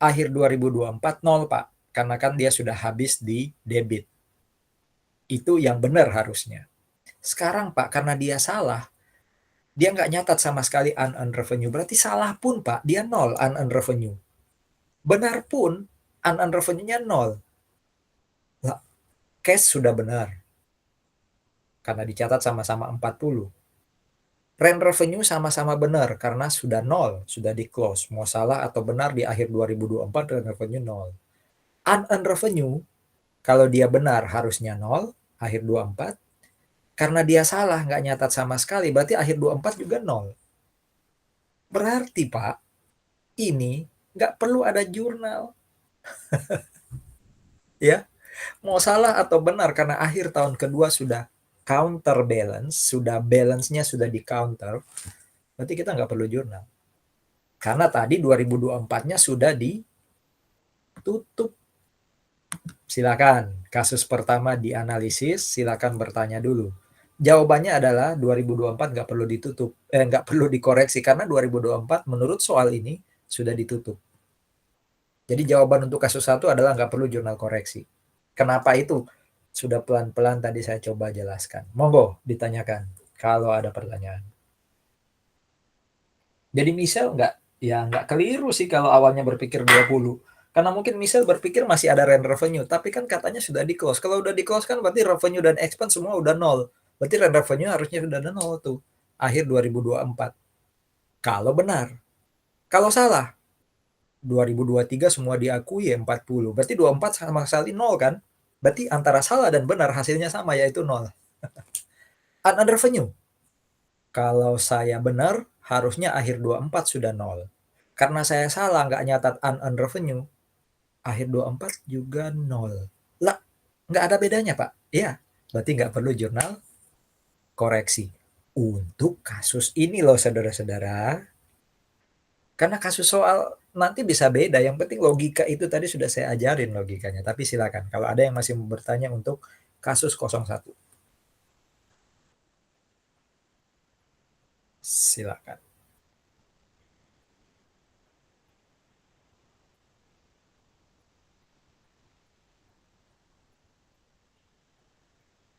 akhir 2024 nol, Pak. Karena kan dia sudah habis di debit. Itu yang benar harusnya. Sekarang, Pak, karena dia salah, dia nggak nyatat sama sekali unearned revenue. Berarti salah pun, Pak, dia nol unearned revenue. Benar pun, unearned revenue-nya nol. Lah, cash sudah benar. Karena dicatat sama-sama 40. Rent revenue sama-sama benar karena sudah nol, sudah di close. Mau salah atau benar di akhir 2024 rent revenue nol. Unearned revenue, kalau dia benar harusnya nol, akhir 24. Karena dia salah, nggak nyatat sama sekali, berarti akhir 24 juga nol. Berarti, Pak, ini nggak perlu ada jurnal. Ya, mau salah atau benar karena akhir tahun kedua sudah counter balance, sudah balance-nya sudah di counter, berarti kita nggak perlu jurnal. Karena tadi 2024-nya sudah ditutup. Silakan, kasus pertama dianalisis, silakan bertanya dulu. Jawabannya adalah 2024 nggak perlu ditutup, nggak perlu dikoreksi karena 2024 menurut soal ini sudah ditutup. Jadi jawaban untuk kasus satu adalah nggak perlu jurnal koreksi. Kenapa itu? Sudah pelan-pelan tadi saya coba jelaskan. Monggo ditanyakan kalau ada pertanyaan. Jadi Michelle nggak keliru sih kalau awalnya berpikir 20. Karena mungkin Michelle berpikir masih ada rent revenue, tapi kan katanya sudah di close. Kalau udah di close kan berarti revenue dan expense semua udah nol. Berarti rent revenue harusnya sudah ada nol tuh akhir 2024. Kalau benar. Kalau salah, 2023 semua diakui 40. Berarti 24 sama sekali nol kan? Berarti antara salah dan benar hasilnya sama yaitu nol. Unearned revenue. Kalau saya benar, harusnya akhir 24 sudah nol. Karena saya salah, nggak nyatat unearned revenue, akhir 24 juga nol. Lah, nggak ada bedanya, Pak. Iya, berarti nggak perlu jurnal koreksi. Untuk kasus ini loh, saudara-saudara. Karena kasus soal nanti bisa beda. Yang penting logika itu tadi sudah saya ajarin logikanya. Tapi silakan, kalau ada yang masih mau bertanya untuk kasus 01. Silakan.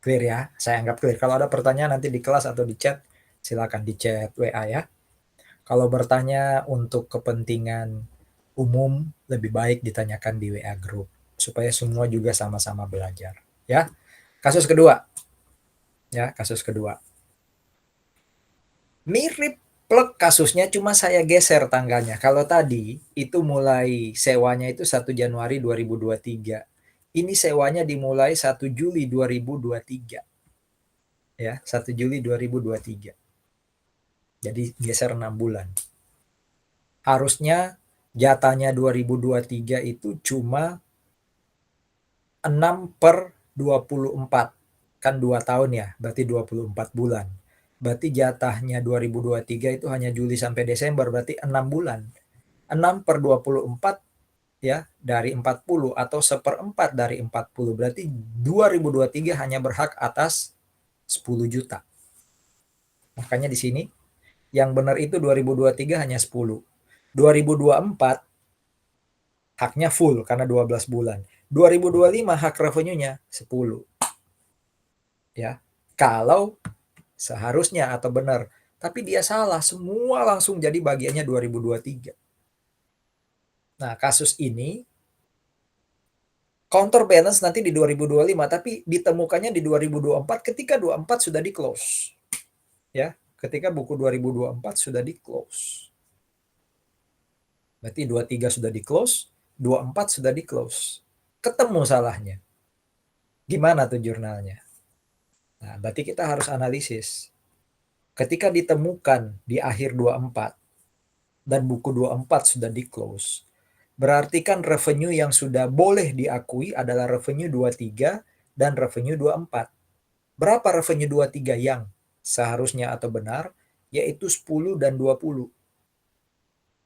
Clear ya, saya anggap clear. Kalau ada pertanyaan nanti di kelas atau di chat, silakan di chat WA ya. Kalau bertanya untuk kepentingan umum, lebih baik ditanyakan di WA group supaya semua juga sama-sama belajar. Ya, kasus kedua. Ya, kasus kedua. Mirip Plek kasusnya cuma saya geser tanggalnya. Kalau tadi itu mulai sewanya itu 1 Januari 2023. Ini sewanya dimulai 1 Juli 2023. Ya, 1 Juli 2023. Jadi geser 6 bulan. Harusnya jatahnya 2023 itu cuma 6/24. Kan 2 tahun ya, berarti 24 bulan. Berarti jatahnya 2023 itu hanya Juli sampai Desember, berarti 6 bulan. 6/24 ya, dari 40 atau 1/4 dari 40. Berarti 2023 hanya berhak atas 10 juta. Makanya di sini yang benar itu 2023 hanya 10. 2024 haknya full karena 12 bulan. 2025 hak revenue-nya 10. Ya. Kalau seharusnya atau benar, tapi dia salah, semua langsung jadi bagiannya 2023. Nah, kasus ini counterbalance nanti di 2025, tapi ditemukannya di 2024 ketika 24 sudah di close. Ya, ketika buku 2024 sudah di close. Berarti 23 sudah di close, 24 sudah di close. Ketemu salahnya. Gimana tuh jurnalnya? Nah, berarti kita harus analisis. Ketika ditemukan di akhir 24 dan buku 24 sudah di close, berarti kan revenue yang sudah boleh diakui adalah revenue 23 dan revenue 24. Berapa revenue 23 yang seharusnya atau benar? Yaitu 10 dan 20.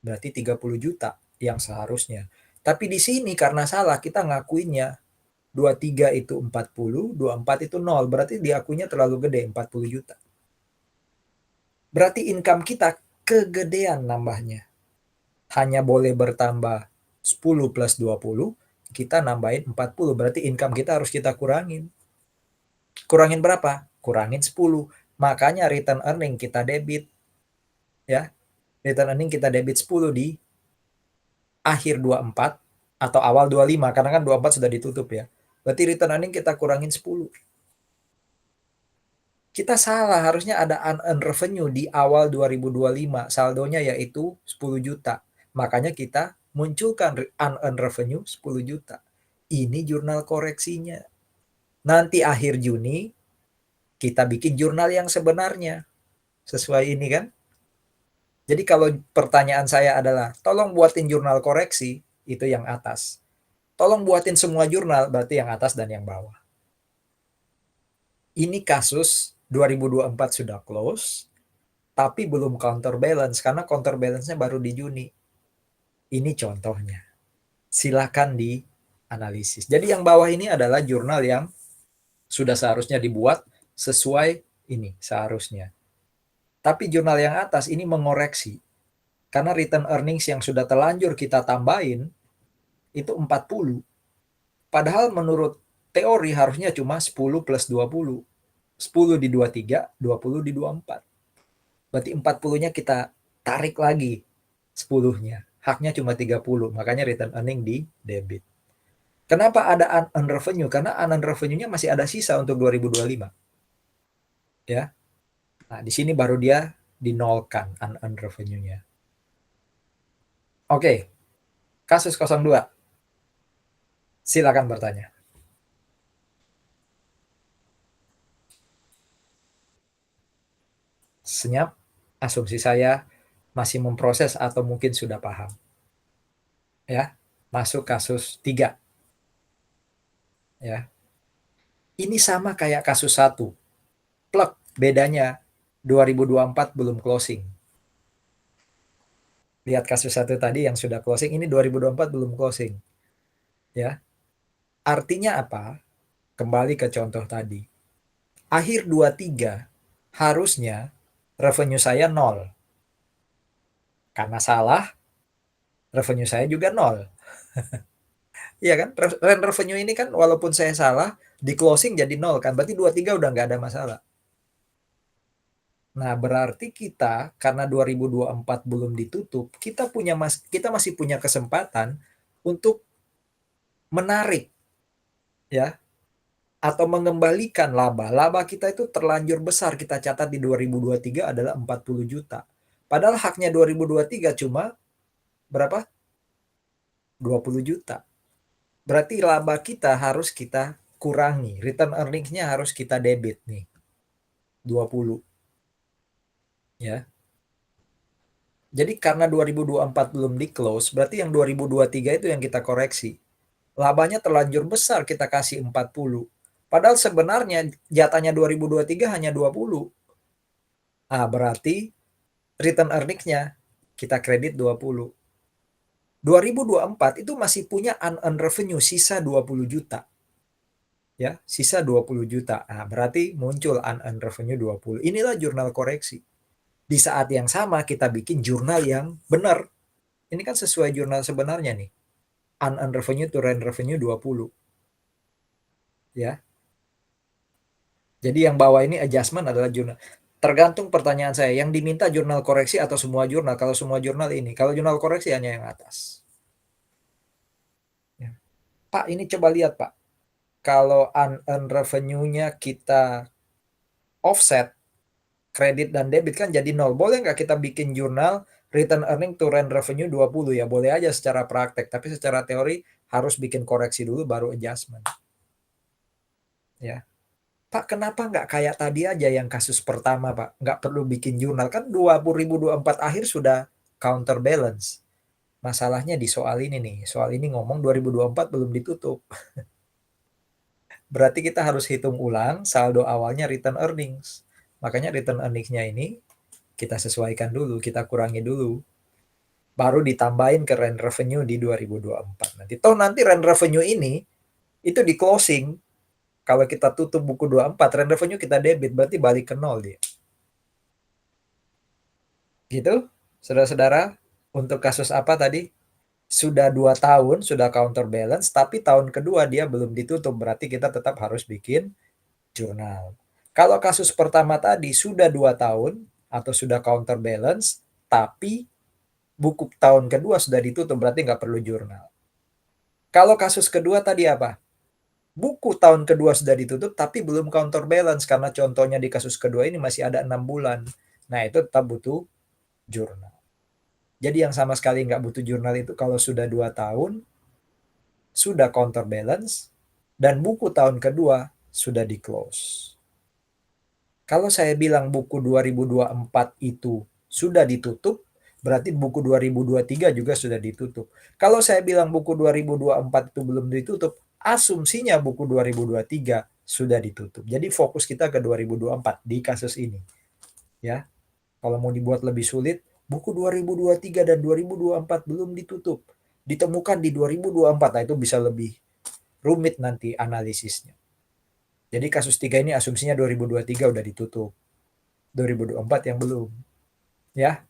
Berarti 30 juta yang seharusnya. Tapi di sini karena salah kita ngakuinnya 23 itu 40, 24 itu 0. Berarti diakuinya terlalu gede, 40 juta. Berarti income kita kegedean nambahnya. Hanya boleh bertambah 10 plus 20, kita nambahin 40. Berarti income kita harus kita kurangin. Kurangin berapa? Kurangin 10. Makanya return earning kita debit. Ya. Return earning kita debit 10 di akhir 24 atau awal 25 karena kan 24 sudah ditutup ya. Berarti return earning kita kurangin 10. Kita salah, harusnya ada unearned revenue di awal 2025. Saldonya yaitu 10 juta. Makanya kita munculkan unearned revenue 10 juta. Ini jurnal koreksinya. Nanti akhir Juni kita bikin jurnal yang sebenarnya. Sesuai ini kan. Jadi kalau pertanyaan saya adalah, tolong buatin jurnal koreksi, itu yang atas. Tolong buatin semua jurnal, berarti yang atas dan yang bawah. Ini kasus 2024 sudah close, tapi belum counterbalance, karena counterbalance-nya baru di Juni. Ini contohnya. Silakan dianalisis. Jadi yang bawah ini adalah jurnal yang sudah seharusnya dibuat sesuai ini, seharusnya. Tapi jurnal yang atas ini mengoreksi. Karena return earnings yang sudah terlanjur kita tambahin, itu 40. Padahal menurut teori harusnya cuma 10 plus 20. 10 di 23, 20 di 24. Berarti 40-nya kita tarik lagi 10-nya. Haknya cuma 30, makanya return earning di debit. Kenapa ada unearned revenue? Karena unearned revenue-nya masih ada sisa untuk 2025. Ya. Nah, di sini baru dia dinolkan unearned revenue-nya. Oke. Kasus 02. Silakan bertanya. Senyap, asumsi saya masih memproses atau mungkin sudah paham. Ya, masuk kasus 3. Ya. Ini sama kayak kasus 1. Plek, bedanya 2024 belum closing. Lihat kasus 1 tadi yang sudah closing, ini 2024 belum closing. Ya. Artinya apa? Kembali ke contoh tadi. Akhir 23 harusnya revenue saya 0. Karena salah, revenue saya juga 0. Iya kan? Revenue ini kan walaupun saya salah, di closing jadi 0 kan. Berarti 23 udah nggak ada masalah. Nah, berarti kita karena 2024 belum ditutup, kita masih punya kesempatan untuk menarik ya atau mengembalikan laba. Laba kita itu terlanjur besar, kita catat di 2023 adalah 40 juta. Padahal haknya 2023 cuma berapa? 20 juta. Berarti laba kita harus kita kurangi. Return earnings-nya harus kita debit nih. 20. Ya. Jadi karena 2024 belum di-close, berarti yang 2023 itu yang kita koreksi. Labanya terlanjur besar kita kasih 40. Padahal sebenarnya jatahnya 2023 hanya 20. Berarti return earnings-nya kita kredit 20. 2024 itu masih punya unearned revenue sisa 20 juta. Ya, sisa 20 juta. Berarti muncul unearned revenue 20. Inilah jurnal koreksi. Di saat yang sama kita bikin jurnal yang benar. Ini kan sesuai jurnal sebenarnya nih. Unearned revenue to rent revenue 20. Ya. Jadi yang bawah ini adjustment adalah jurnal. Tergantung pertanyaan saya, yang diminta jurnal koreksi atau semua jurnal? Kalau semua jurnal ini, kalau jurnal koreksi hanya yang atas. Ya. Pak, ini coba lihat Pak. Kalau unearned revenue-nya kita offset, kredit dan debit kan jadi nol. Boleh nggak kita bikin jurnal return earning to rent revenue 20 ya? Boleh aja secara praktek, tapi secara teori harus bikin koreksi dulu baru adjustment. Ya. Pak, kenapa nggak kayak tadi aja yang kasus pertama, Pak? Nggak perlu bikin jurnal. Kan 2024 akhir sudah counterbalance. Masalahnya di soal ini nih. Soal ini ngomong 2024 belum ditutup. Berarti kita harus hitung ulang saldo awalnya return earnings. Makanya return earnings-nya ini kita sesuaikan dulu, kita kurangi dulu. Baru ditambahin ke rent revenue di 2024. Nanti rent revenue ini itu di closing. Kalau kita tutup buku 24, rent revenue kita debit, berarti balik ke nol dia. Gitu, saudara-saudara, untuk kasus apa tadi? Sudah 2 tahun, sudah counterbalance, tapi tahun kedua dia belum ditutup, berarti kita tetap harus bikin jurnal. Kalau kasus pertama tadi sudah 2 tahun, atau sudah counterbalance, tapi buku tahun kedua sudah ditutup, berarti nggak perlu jurnal. Kalau kasus kedua tadi apa? Buku tahun kedua sudah ditutup, tapi belum counterbalance, karena contohnya di kasus kedua ini masih ada 6 bulan. Nah, itu tetap butuh jurnal. Jadi yang sama sekali nggak butuh jurnal itu kalau sudah 2 tahun, sudah counterbalance, dan buku tahun kedua sudah di-close. Kalau saya bilang buku 2024 itu sudah ditutup, berarti buku 2023 juga sudah ditutup. Kalau saya bilang buku 2024 itu belum ditutup, asumsinya buku 2023 sudah ditutup. Jadi fokus kita ke 2024 di kasus ini. Ya. Kalau mau dibuat lebih sulit, buku 2023 dan 2024 belum ditutup. Ditemukan di 2024. Nah, itu bisa lebih rumit nanti analisisnya. Jadi kasus 3 ini asumsinya 2023 udah ditutup. 2024 yang belum. Ya.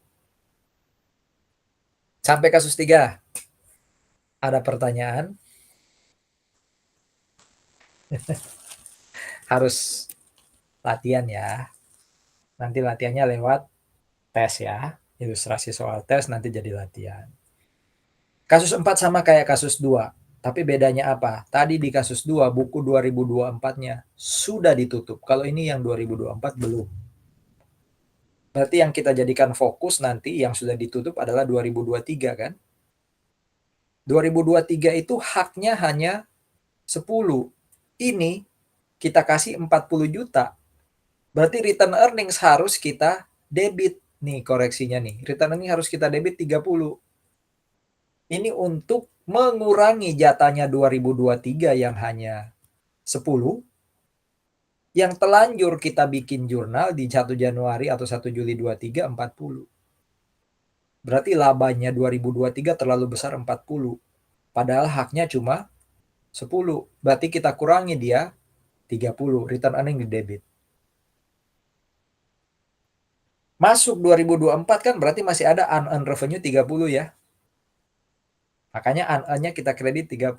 Sampai kasus 3. Ada pertanyaan? Harus latihan ya. Nanti latihannya lewat tes ya. Ilustrasi soal tes nanti jadi latihan. Kasus 4 sama kayak kasus 2. Tapi bedanya apa? Tadi di kasus 2, buku 2024-nya sudah ditutup. Kalau ini yang 2024 belum. Berarti yang kita jadikan fokus nanti yang sudah ditutup adalah 2023 kan? 2023 itu haknya hanya 10. Ini kita kasih 40 juta. Berarti return earnings harus kita debit. Nih koreksinya nih. Return earnings harus kita debit 30. Ini untuk mengurangi jatahnya 2023 yang hanya 10. Yang telanjur kita bikin jurnal di 1 Januari atau 1 Juli 23, 40. Berarti labanya 2023 terlalu besar 40. Padahal haknya cuma 10. Berarti kita kurangi dia 30. Return earning di debit. Masuk 2024 kan berarti masih ada unearned revenue 30 ya. Makanya unearned-nya kita kredit 30.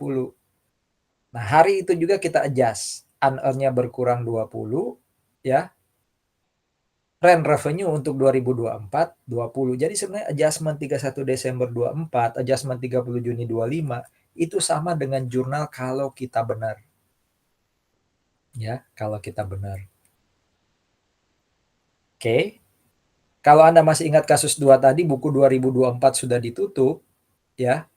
Nah, hari itu juga kita adjust. Unearned-nya berkurang 20 ya. Rent revenue untuk 2024 20. Jadi sebenarnya adjustment 31 Desember 24, adjustment 30 Juni 25 itu sama dengan jurnal kalau kita benar. Ya, kalau kita benar. Oke. Kalau Anda masih ingat kasus 2 tadi, buku 2024 sudah ditutup, ya,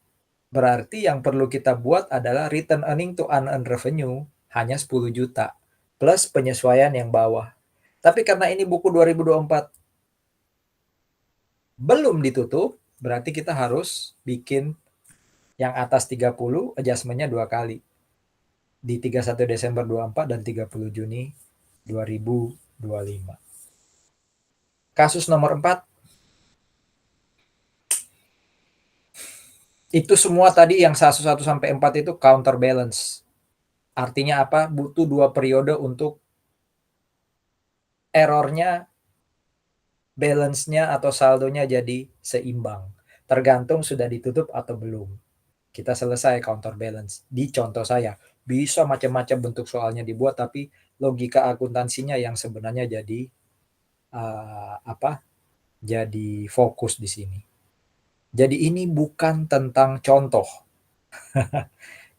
berarti yang perlu kita buat adalah return earning to unearned revenue hanya 10 juta plus penyesuaian yang bawah. Tapi karena ini buku 2024 belum ditutup, berarti kita harus bikin yang atas 30 adjustment-nya 2 kali. Di 31 Desember 24 dan 30 Juni 2025. Kasus nomor 4, itu semua tadi yang 1 sampai 4 itu counterbalance. Artinya apa? Butuh 2 periode untuk errornya, balance-nya atau saldonya jadi seimbang. Tergantung sudah ditutup atau belum. Kita selesai counterbalance. Di contoh saya, bisa macam-macam bentuk soalnya dibuat, tapi logika akuntansinya yang sebenarnya jadi jadi fokus di sini. Jadi ini bukan tentang contoh.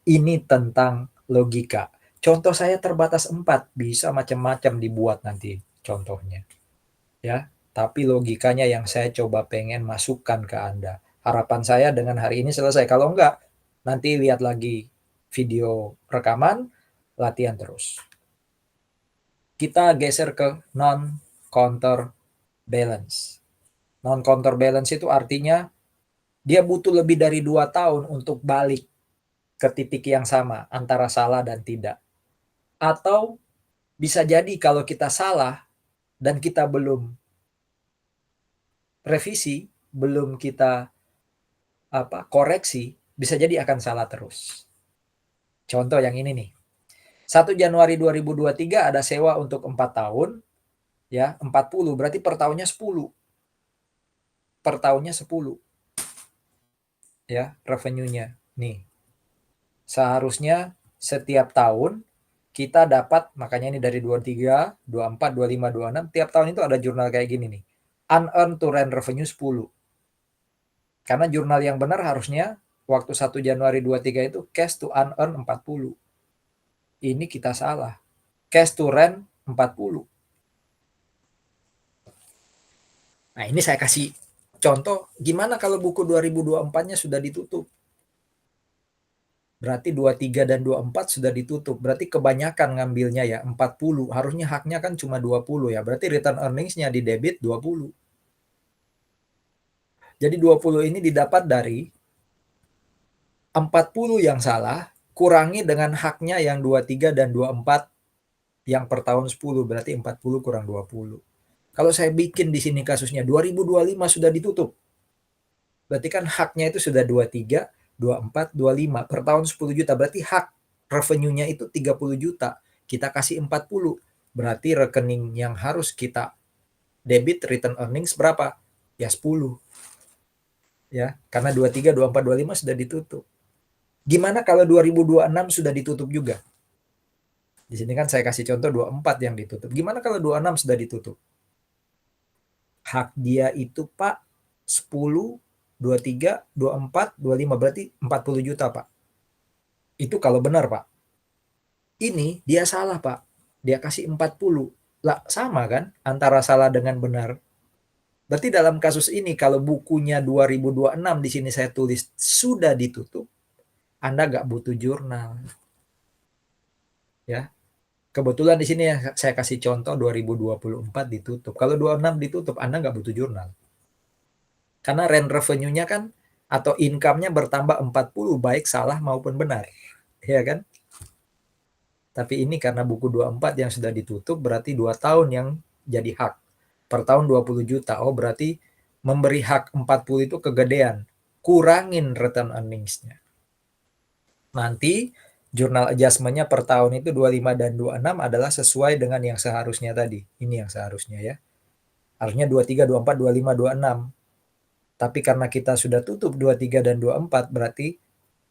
Ini tentang logika. Contoh saya terbatas 4, bisa macam-macam dibuat nanti contohnya. Ya, tapi logikanya yang saya coba pengen masukkan ke Anda. Harapan saya dengan hari ini selesai. Kalau enggak, nanti lihat lagi video rekaman, latihan terus. Kita geser ke non-counterbalance. Non-counterbalance itu artinya dia butuh lebih dari 2 tahun untuk balik ke titik yang sama antara salah dan tidak. Atau bisa jadi kalau kita salah dan kita belum revisi, belum kita koreksi, bisa jadi akan salah terus. Contoh yang ini nih. 1 Januari 2023 ada sewa untuk 4 tahun, ya, 40 berarti per tahunnya 10. Per tahunnya 10. Ya, revenue-nya. Nih. Seharusnya setiap tahun kita dapat, makanya ini dari 23, 24, 25, 26, tiap tahun itu ada jurnal kayak gini nih. Unearned to rent revenue 10. Karena jurnal yang benar harusnya waktu 1 Januari 23 itu cash to unearned 40. Ini kita salah. Cash to rent 40. Nah, ini saya kasih contoh gimana kalau buku 2024-nya sudah ditutup. Berarti 23 dan 24 sudah ditutup. Berarti kebanyakan ngambilnya ya 40. Harusnya haknya kan cuma 20 ya. Berarti return earnings-nya di debit 20. Jadi 20 ini didapat dari 40 yang salah, kurangi dengan haknya yang 23 dan 24 yang per tahun 10. Berarti 40 kurang 20. Kalau saya bikin di sini kasusnya 2025 sudah ditutup. Berarti kan haknya itu sudah 23, 24, 25 per tahun 10 juta. Berarti hak revenue-nya itu 30 juta. Kita kasih 40. Berarti rekening yang harus kita debit return earnings berapa? Ya 10. Ya, karena 23, 24, 25 sudah ditutup. Gimana kalau 2026 sudah ditutup juga? Di sini kan saya kasih contoh 24 yang ditutup. Gimana kalau 26 sudah ditutup? Hak dia itu Pak 10, 23, 24, 25 berarti 40 juta Pak. Itu kalau benar Pak. Ini dia salah Pak. Dia kasih 40. Lah sama kan antara salah dengan benar. Berarti dalam kasus ini kalau bukunya 2026 di sini saya tulis sudah ditutup, Anda nggak butuh jurnal. Ya. Kebetulan di sini saya kasih contoh 2024 ditutup. Kalau 26 ditutup, Anda nggak butuh jurnal. Karena rent revenue-nya kan atau income-nya bertambah 40 baik salah maupun benar. Ya kan? Tapi ini karena buku 24 yang sudah ditutup berarti 2 tahun yang jadi hak. Per tahun 20 juta. Oh berarti memberi hak 40 itu kegedean. Kurangin return earnings-nya. Nanti jurnal adjustment-nya per tahun itu 25 dan 26 adalah sesuai dengan yang seharusnya tadi. Ini yang seharusnya ya. Harusnya 23, 24, 25, 26. Tapi karena kita sudah tutup 23 dan 24 berarti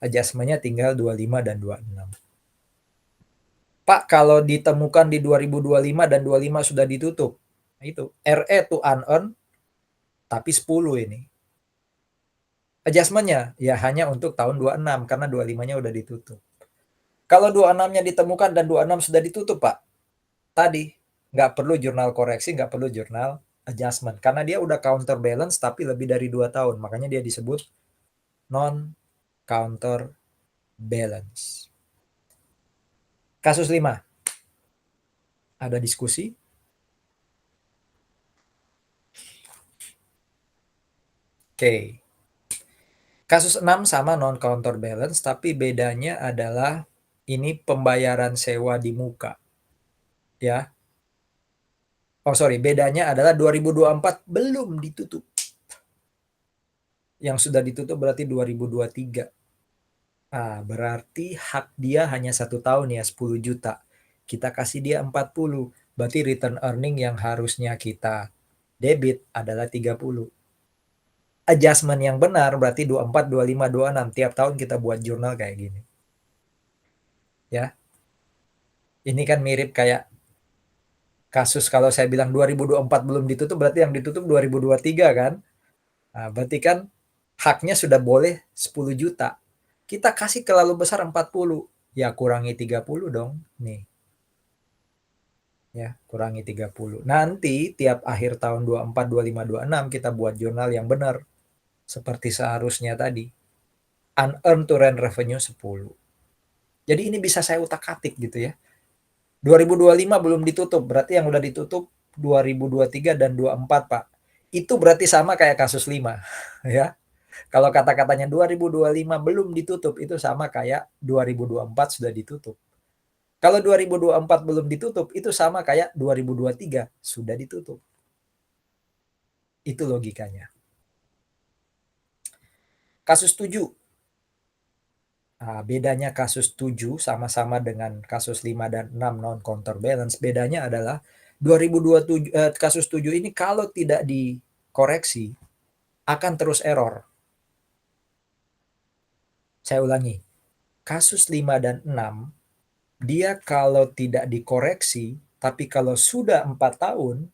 adjustment-nya tinggal 25 dan 26. Pak, kalau ditemukan di 2025 dan 25 sudah ditutup. Nah itu, RE to unearned, tapi 10 ini. Adjustment-nya ya hanya untuk tahun 26 karena 25-nya udah ditutup. Kalau 26-nya ditemukan dan 26 sudah ditutup, Pak, tadi nggak perlu jurnal koreksi, nggak perlu jurnal adjustment. Karena dia udah counterbalance tapi lebih dari 2 tahun. Makanya dia disebut non-counterbalance. Kasus 5. Ada diskusi? Oke. Kasus 6 sama non-counterbalance, tapi bedanya adalah ini pembayaran sewa di muka. Ya. Oh sorry, bedanya adalah 2024 belum ditutup. Yang sudah ditutup berarti 2023. Berarti hak dia hanya 1 tahun ya, 10 juta. Kita kasih dia 40. Berarti return earning yang harusnya kita debit adalah 30. Adjustment yang benar berarti 24, 25, 26. Tiap tahun kita buat jurnal kayak gini. Ya. Ini kan mirip kayak kasus kalau saya bilang 2024 belum ditutup berarti yang ditutup 2023 kan. Berarti kan haknya sudah boleh 10 juta. Kita kasih terlalu besar 40. Ya kurangi 30 dong. Nih. Ya, kurangi 30. Nanti tiap akhir tahun 24, 25, 26 kita buat jurnal yang benar. Seperti seharusnya tadi. Unearned to rent revenue 10. Jadi ini bisa saya utak-atik gitu ya. 2025 belum ditutup, berarti yang udah ditutup 2023 dan 24, Pak. Itu berarti sama kayak kasus 5, ya. Kalau kata-katanya 2025 belum ditutup, itu sama kayak 2024 sudah ditutup. Kalau 2024 belum ditutup, itu sama kayak 2023 sudah ditutup. Itu logikanya. Kasus 7. Bedanya kasus 7 sama-sama dengan kasus 5 dan 6 non-counterbalance. Bedanya adalah 2027, kasus 7 ini kalau tidak dikoreksi akan terus error. Saya ulangi. Kasus 5 dan 6, dia kalau tidak dikoreksi, tapi kalau sudah 4 tahun,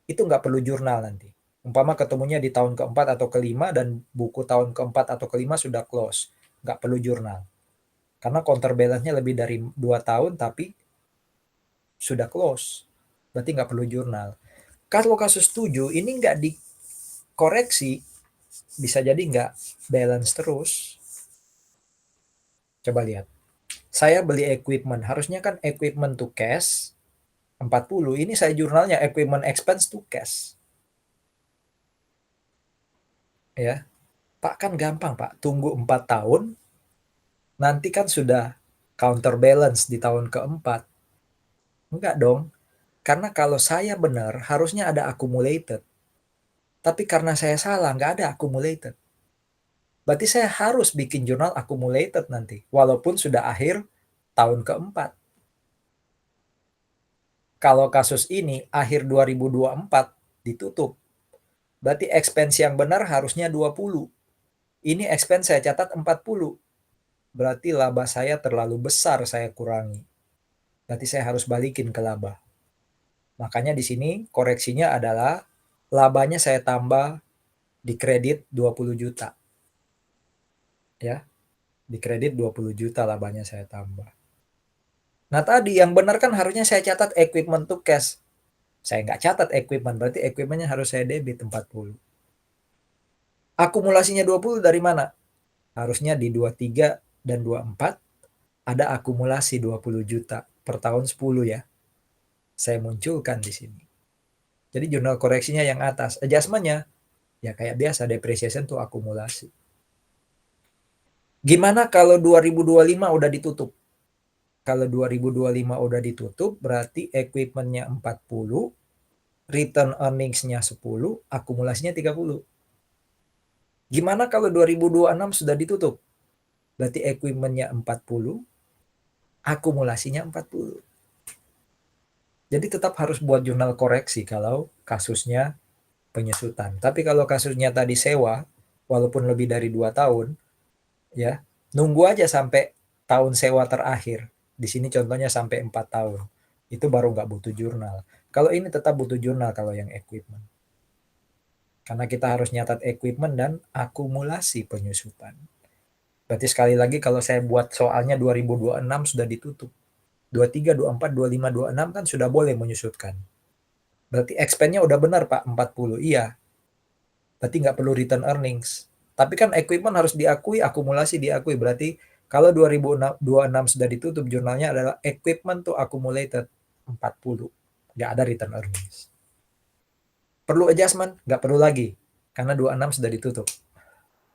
itu nggak perlu jurnal nanti. Umpama ketemunya di tahun keempat atau kelima dan buku tahun keempat atau kelima sudah close. Nggak perlu jurnal. Karena counterbalance-nya lebih dari 2 tahun tapi sudah close. Berarti nggak perlu jurnal. Kalau kasus 7 ini nggak dikoreksi, bisa jadi nggak balance terus. Coba lihat. Saya beli equipment, harusnya kan equipment to cash 40, ini saya jurnalnya equipment expense to cash. Ya. Pak kan gampang Pak, tunggu 4 tahun, nanti kan sudah counterbalance di tahun keempat. Enggak dong, karena kalau saya benar harusnya ada accumulated. Tapi karena saya salah, nggak ada accumulated. Berarti saya harus bikin jurnal accumulated nanti, walaupun sudah akhir tahun keempat. Kalau kasus ini akhir 2024 ditutup, berarti expense yang benar harusnya 20. Ini expense saya catat 40. Berarti laba saya terlalu besar saya kurangi. Berarti saya harus balikin ke laba. Makanya di sini koreksinya adalah labanya saya tambah di kredit 20 juta. Ya, di kredit 20 juta labanya saya tambah. Nah tadi yang benar kan harusnya saya catat equipment to cash. Saya nggak catat equipment, berarti equipmentnya harus saya debit 40. Akumulasinya 20 dari mana? Harusnya di 23 dan 24 ada akumulasi 20 juta per tahun 10 ya. Saya munculkan di sini. Jadi jurnal koreksinya yang atas. Adjustment-nya ya kayak biasa, depreciation tuh akumulasi. Gimana kalau 2025 udah ditutup? Kalau 2025 udah ditutup berarti equipment-nya 40, return earnings-nya 10, akumulasinya 30. Gimana kalau 2026 sudah ditutup? Berarti equipment-nya 40, akumulasinya 40. Jadi tetap harus buat jurnal koreksi kalau kasusnya penyusutan. Tapi kalau kasusnya tadi sewa, walaupun lebih dari 2 tahun, ya nunggu aja sampai tahun sewa terakhir. Di sini contohnya sampai 4 tahun. Itu baru nggak butuh jurnal. Kalau ini tetap butuh jurnal kalau yang equipment. Karena kita harus nyatat equipment dan akumulasi penyusutan. Berarti sekali lagi kalau saya buat soalnya 2026 sudah ditutup. 23, 24, 25, 26 kan sudah boleh menyusutkan. Berarti expense-nya udah benar Pak, 40. Iya. Berarti nggak perlu return earnings. Tapi kan equipment harus diakui, akumulasi diakui. Berarti kalau 2026 sudah ditutup, jurnalnya adalah equipment to accumulated 40. Nggak ada return earnings. Perlu adjustment? Nggak perlu lagi. Karena 26 sudah ditutup.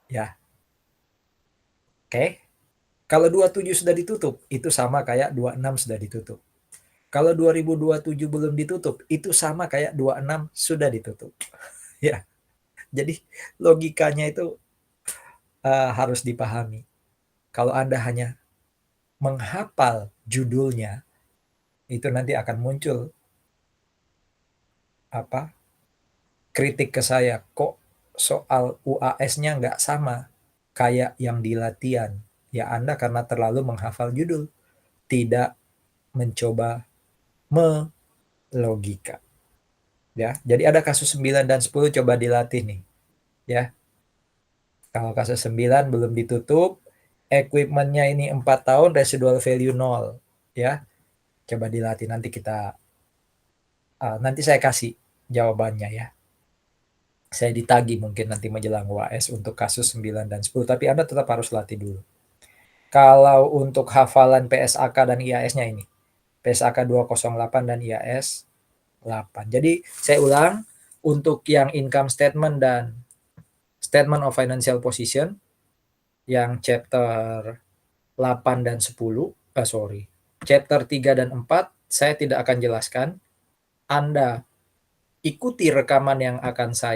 Ya. Oke. Kalau 27 sudah ditutup, itu sama kayak 26 sudah ditutup. Kalau 2027 belum ditutup, itu sama kayak 26 sudah ditutup. Ya. Jadi logikanya itu harus dipahami. Kalau Anda hanya menghafal judulnya, itu nanti akan muncul apa kritik ke saya, kok soal UAS-nya nggak sama kayak yang di latihan. Ya Anda karena terlalu menghafal judul, tidak mencoba melogika. Ya, jadi ada kasus 9 dan 10 coba dilatih nih. Ya, kalau kasus 9 belum ditutup, equipment-nya ini 4 tahun, residual value 0. Ya, coba dilatih nanti saya kasih jawabannya ya. Saya ditagih mungkin nanti menjelang UAS untuk kasus 9 dan 10, tapi Anda tetap harus latih dulu. Kalau untuk hafalan PSAK dan IAS-nya ini, PSAK 208 dan IAS 8. Jadi saya ulang, untuk yang income statement dan statement of financial position, yang chapter 8 dan 10, chapter 3 dan 4, saya tidak akan jelaskan. Anda ikuti rekaman yang akan saya